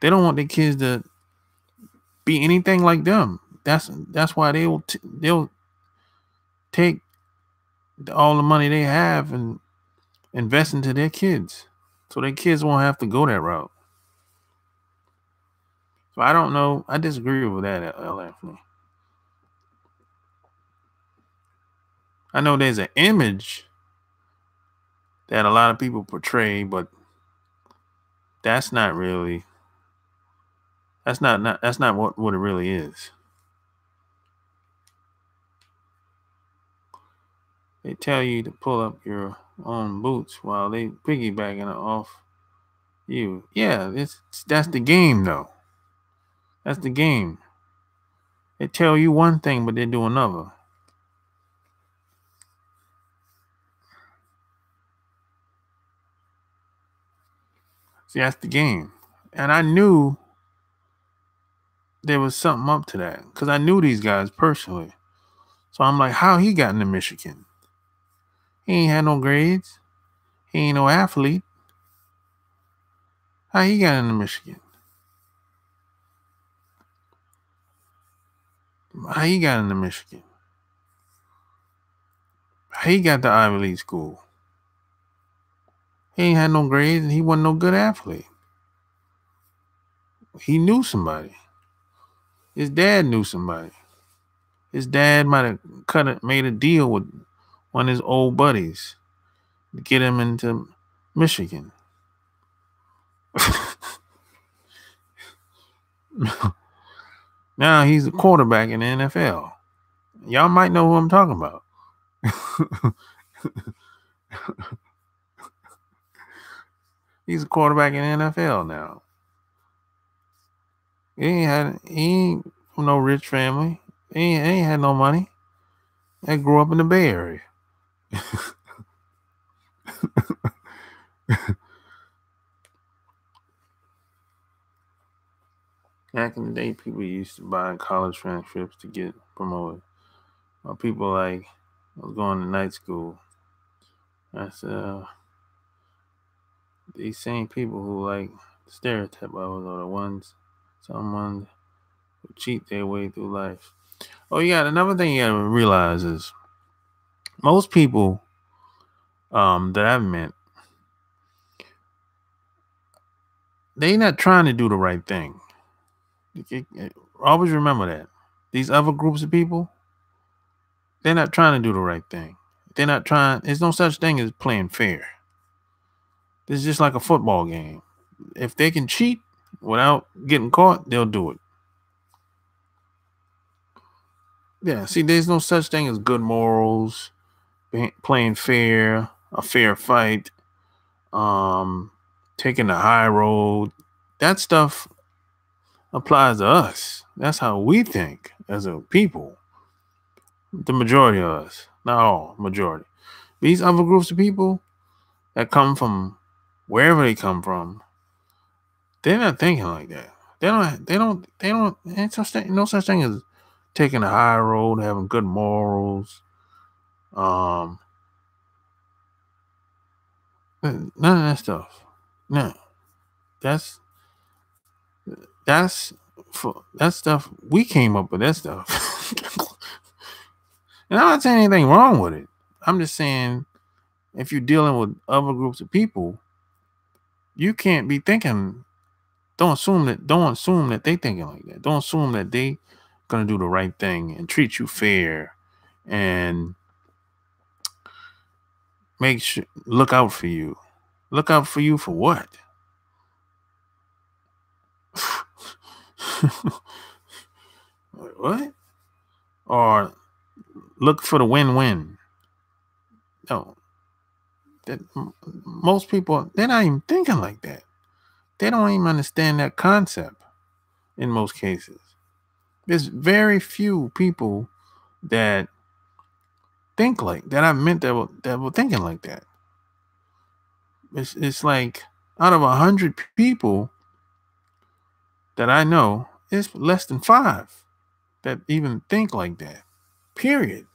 They don't want their kids to be anything like them. That's why they'll take all the money they have and invest into their kids, so their kids won't have to go that route. So I don't know. I disagree with that, L. Anthony. I know there's an image that a lot of people portray, but that's not really. That's not what it really is. They tell you to pull up your own boots while they piggybacking off you. Yeah, that's the game though. That's the game. They tell you one thing, but they do another. See, that's the game. And I knew there was something up to that because I knew these guys personally. So I'm like, how he got into Michigan? He ain't had no grades. He ain't no athlete. How he got into Michigan? How he got into Michigan? How he got to Ivy League school? He ain't had no grades and he wasn't no good athlete. He knew somebody. His dad knew somebody. His dad might have made a deal with one of his old buddies to get him into Michigan. Now he's a quarterback in the NFL. Y'all might know who I'm talking about. He's a quarterback in the NFL now. He ain't from no rich family. He ain't had no money. They grew up in the Bay Area. Back in the day, people used to buy college transcripts to get promoted. Or people like, I was going to night school. That's these same people who like stereotype others are the ones, someone who cheat their way through life. Oh, yeah, another thing you gotta realize is most people that I've met, they not trying to do the right thing. Always remember that. These other groups of people, they're not trying to do the right thing. They're not trying. There's no such thing as playing fair. This is just like a football game. If they can cheat without getting caught, they'll do it. Yeah, see, there's no such thing as good morals, playing fair, a fair fight, taking the high road. That stuff applies to us. That's how we think as a people. The majority of us, not all, majority. These other groups of people that come from wherever they come from, they're not thinking like that. They don't. No such thing as taking a high road, having good morals. None of that stuff. No, that's for that stuff. We came up with that stuff, and I'm not saying anything wrong with it. I'm just saying if you're dealing with other groups of people, you can't be thinking. Don't assume that they thinking like that. Don't assume that they gonna do the right thing and treat you fair and look out for you. Look out for you for what? What? Or look for the win-win. No. That most people, they're not even thinking like that. They don't even understand that concept in most cases. There's very few people that think like that. I've met that were thinking like that. It's like out of 100 people that I know, it's less than 5 that even think like that. Period.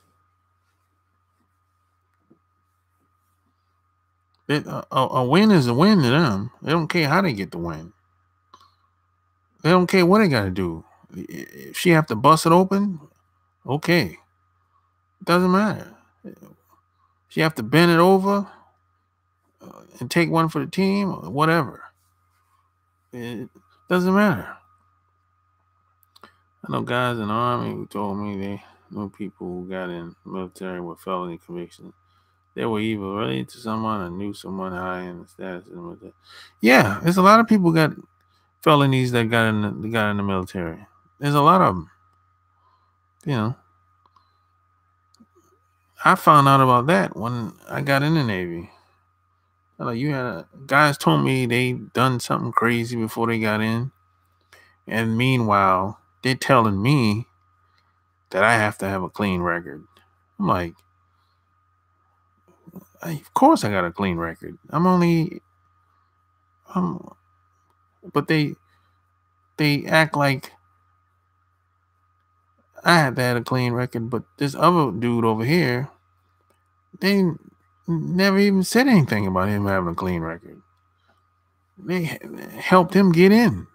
A win is a win to them. They don't care how they get the win. They don't care what they got to do. If she have to bust it open, okay. It doesn't matter. She have to bend it over and take one for the team or whatever. It doesn't matter. I know guys in the Army who told me they knew people who got in the military with felony convictions. They were either related to someone or knew someone high in the status in the military. Yeah, there's a lot of people got felonies that got in the military. There's a lot of them. You know, I found out about that when I got in the Navy. Like guys told me they done something crazy before they got in, and meanwhile they're telling me that I have to have a clean record. I'm like, of course I got a clean record. But they act like I had to have a clean record. But this other dude over here, they never even said anything about him having a clean record. They helped him get in.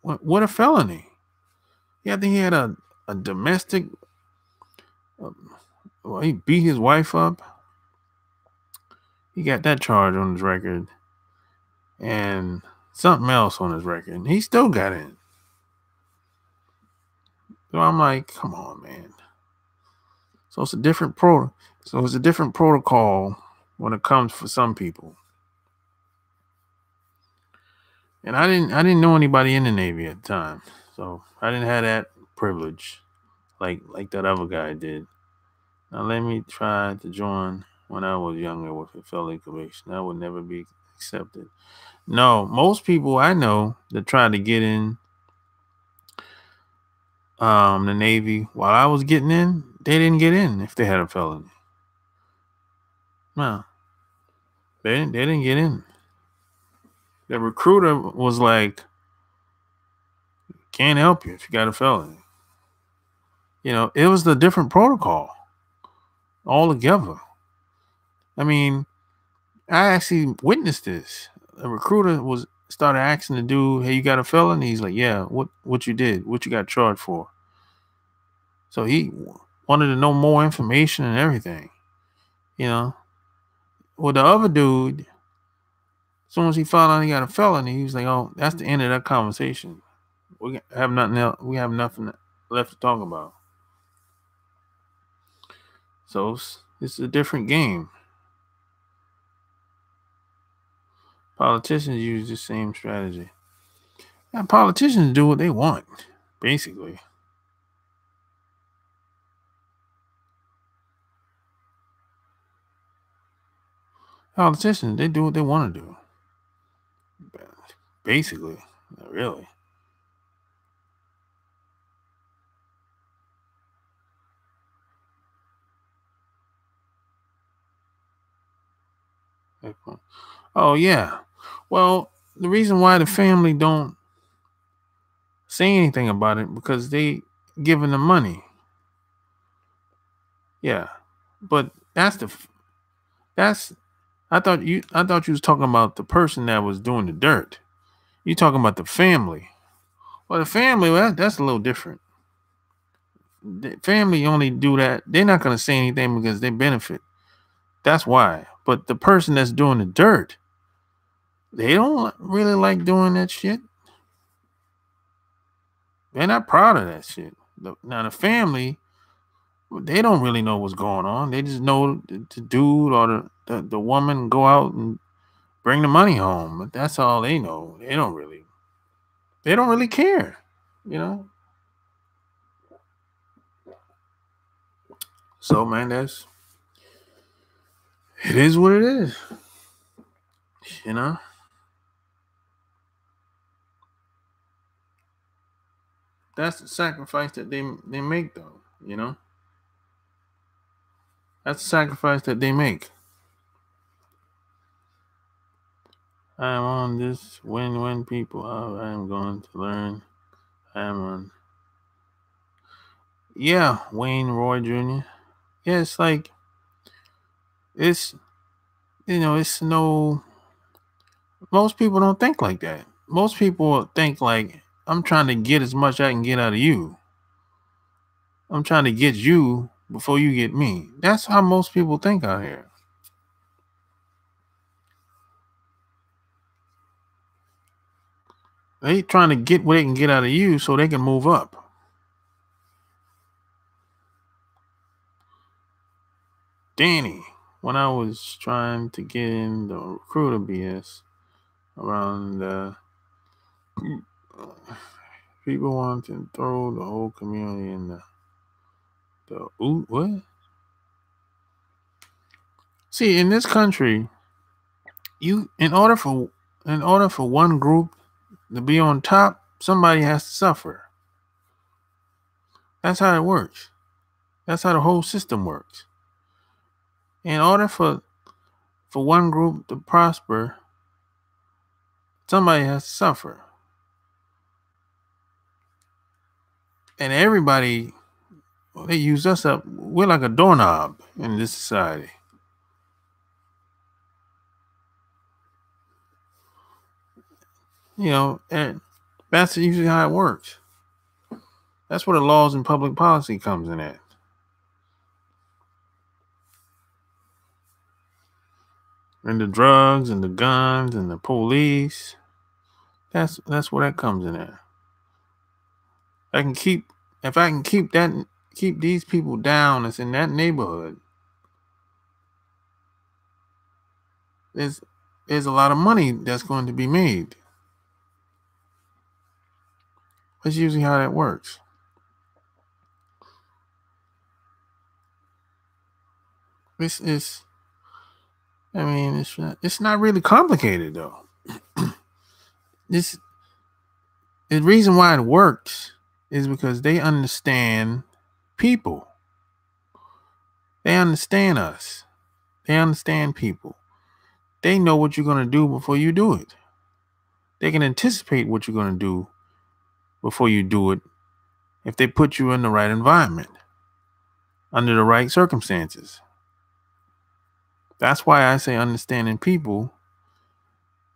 What a felony! Yeah, I think he had a domestic. Well, he beat his wife up. He got that charge on his record, and something else on his record. And he still got in. So I'm like, come on, man. So it's a different protocol when it comes for some people. And I didn't know anybody in the Navy at the time, so I didn't have that privilege like that other guy did. Now let me try to join when I was younger with a felony conviction. That would never be accepted. No, most people I know that tried to get in the Navy while I was getting in, they didn't get in if they had a felony. No, they didn't get in. The recruiter was like, can't help you if you got a felony. You know, it was the different protocol altogether. I mean, I actually witnessed this. A recruiter started asking the dude, "Hey, you got a felony?" He's like, "Yeah." What you did? What you got charged for? So he wanted to know more information and everything. You know, well, the other dude, as soon as he found out he got a felony, he was like, "Oh, that's the end of that conversation. We have nothing else. We have nothing left to talk about." So it's a different game. Politicians use the same strategy. And politicians do what they want, basically. Politicians, they do what they want to do. Basically, not really. Oh yeah. Well, the reason why the family don't say anything about it because they giving them money. Yeah, but that's I thought you was talking about the person that was doing the dirt. You talking about the family. Well, the family, that's a little different. The family only do that. They're not going to say anything because they benefit. That's why. But the person that's doing the dirt, they don't really like doing that shit. They're not proud of that shit. Now the family, they don't really know what's going on. They just know the dude or the woman go out and bring the money home. But that's all they know. They don't really care, you know. So man, it is what it is. You know. That's the sacrifice that they make though, you know. That's the sacrifice that they make. I am on this when people I am going to learn. I am on. Yeah, Wayne Roy Jr. Yeah, it's like it's it's no. Most people don't think like that. Most people think like I'm trying to get as much I can get out of you. I'm trying to get you before you get me. That's how most people think out here. They trying to get what they can get out of you so they can move up. Danny, when I was trying to get in the recruiter BS around people wanted to throw the whole community in the what? See, in this country, in order for one group to be on top, somebody has to suffer. That's how it works. That's how the whole system works. In order for one group to prosper, somebody has to suffer. And everybody, they use us up. We're like a doorknob in this society. And that's usually how it works. That's where the laws and public policy comes in at. And the drugs and the guns and the police. That's where that comes in at. If I can keep these people down that's in that neighborhood, there's a lot of money that's going to be made. That's usually how that works. It's not really complicated though. The reason why it works is because they understand people. They understand us. They understand people. They know what you're going to do before you do it. They can anticipate what you're going to do before you do it if they put you in the right environment, under the right circumstances. That's why I say understanding people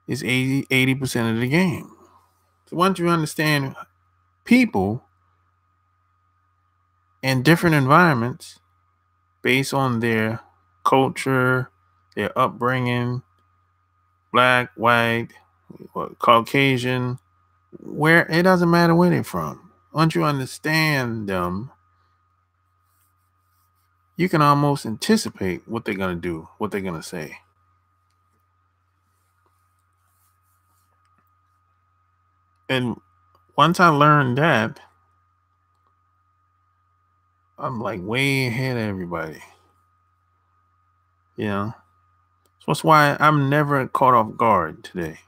is 80% of the game. So once you understand people in different environments based on their culture, their upbringing, black, white, Caucasian, where it doesn't matter where they're from. Once you understand them, you can almost anticipate what they're going to do, what they're going to say. And once I learned that, I'm like way ahead of everybody. So that's why I'm never caught off guard today.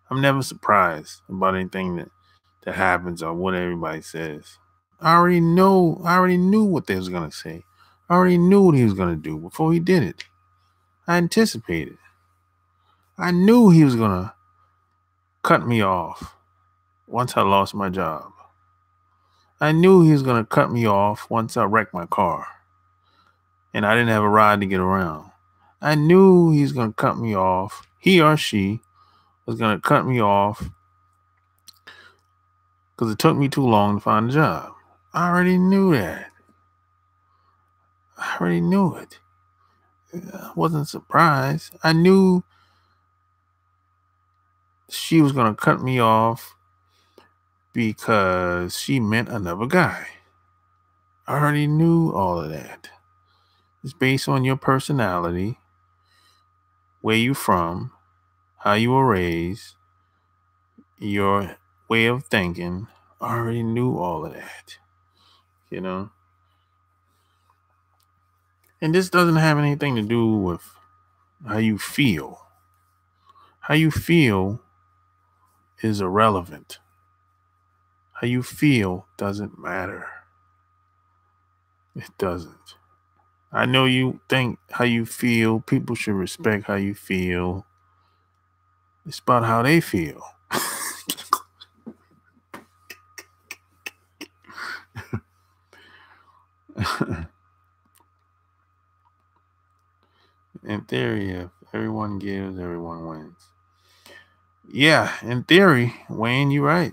I'm never surprised about anything that happens or what everybody says. I already knew what they was going to say. I already knew what he was going to do before he did it. I anticipated. I knew he was going to cut me off once I lost my job. I knew he was going to cut me off once I wrecked my car and I didn't have a ride to get around. I knew he was going to cut me off. He or she was going to cut me off because it took me too long to find a job. I already knew that. I already knew it. I wasn't surprised. I knew she was going to cut me off because she met another guy. I already knew all of that. It's based on your personality, where you from, how you were raised, your way of thinking. I already knew all of that. And this doesn't have anything to do with how you feel. How you feel is irrelevant. How you feel doesn't matter. It doesn't. I know you think how you feel, people should respect how you feel. It's about how they feel. In theory, if everyone gives, everyone wins. Yeah, in theory, Wayne, you're right.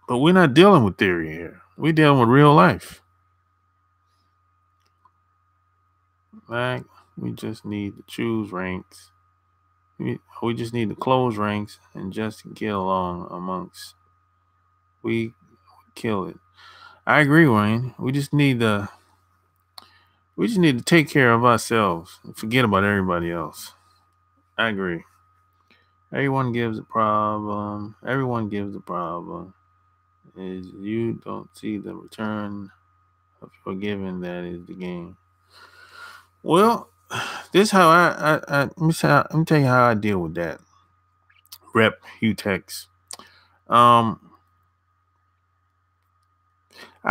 But we're not dealing with theory here. We're dealing with real life. Like, we just need to choose ranks We just need to close ranks and just get along amongst. We kill it. I agree, Wayne. We just need to take care of ourselves and forget about everybody else. I agree. Everyone gives a problem. Everyone gives a problem. Is you don't see the return of your giving, that is the game. Well, this how let me tell you how I deal with that. Rep Hutex. I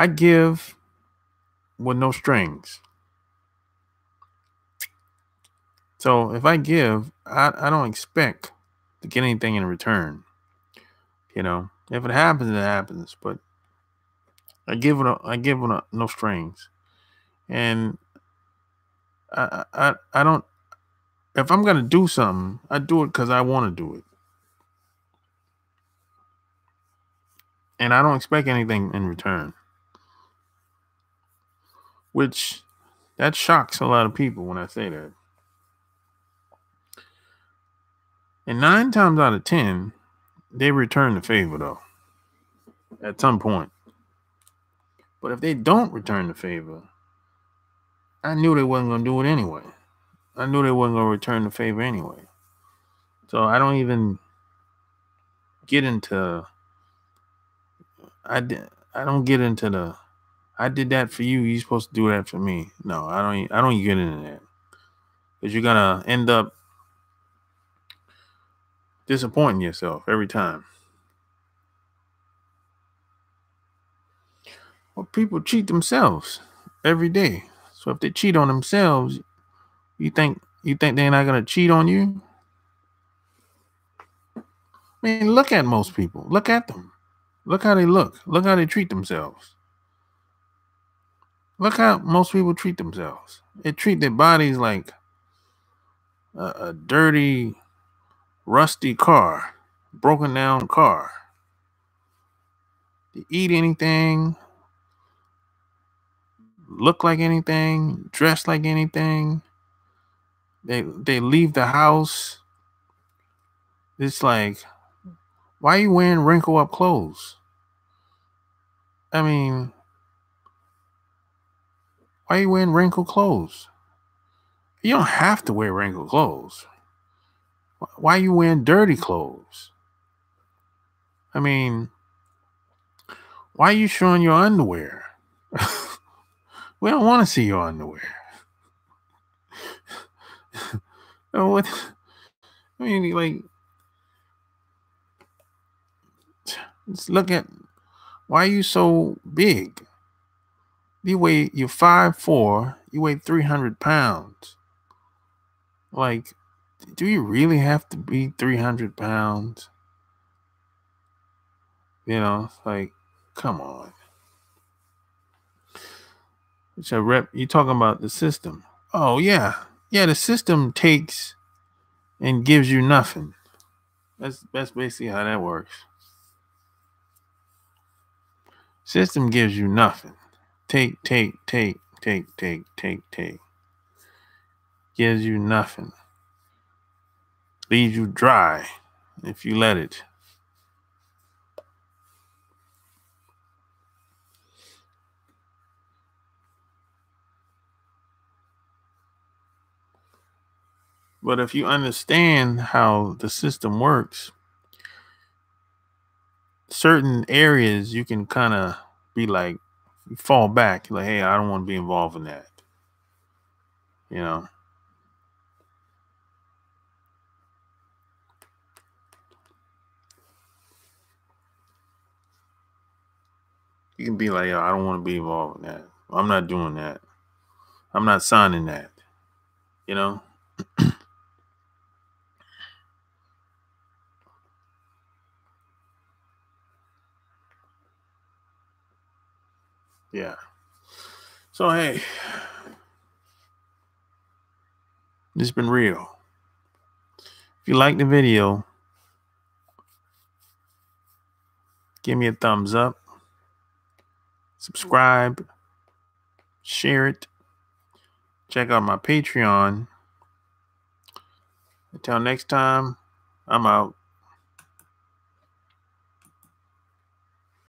give with no strings. So if I give, I don't expect to get anything in return. You know, if it happens, it happens. But I give it no strings, and I don't. If I'm gonna do something, I do it because I want to do it, and I don't expect anything in return. Which that shocks a lot of people when I say that. And 9 times out of 10, they return the favor though, at some point. But if they don't return the favor, I knew they wasn't gonna do it anyway. I knew they wasn't gonna return the favor anyway. So I don't even get into. I don't get into the. I did that for you. You're supposed to do that for me. No, I don't. I don't get into that because you're gonna end up disappointing yourself every time. Well, people cheat themselves every day. So if they cheat on themselves, you think they're not gonna cheat on you? I mean, look at most people. Look at them. Look how they look. Look how they treat themselves. Look how most people treat themselves. They treat their bodies like a dirty, rusty car, broken down car. They eat anything, look like anything, dress like anything. They leave the house. It's like, why are you wearing wrinkle up clothes? I mean, why are you wearing wrinkled clothes? You don't have to wear wrinkled clothes. Why are you wearing dirty clothes? I mean, why are you showing your underwear? We don't want to see your underwear. What? I mean, like, just look at, why are you so big? You're 5'4", you weigh 300 pounds. Like, do you really have to be 300 pounds? You know, like, come on. It's a rep. You talking about the system? Oh yeah, yeah. The system takes and gives you nothing. That's basically how that works. System gives you nothing. Take. Gives you nothing. Leaves you dry if you let it. But if you understand how the system works, certain areas you can kind of be like, you fall back. You're like, hey, I don't want to be involved in that. You know? You can be like, yo, I don't want to be involved in that. I'm not doing that. I'm not signing that. You know? Yeah. So, hey, it's been real. If you like the video, give me a thumbs up, subscribe, share it, check out my Patreon, Until next time, I'm out.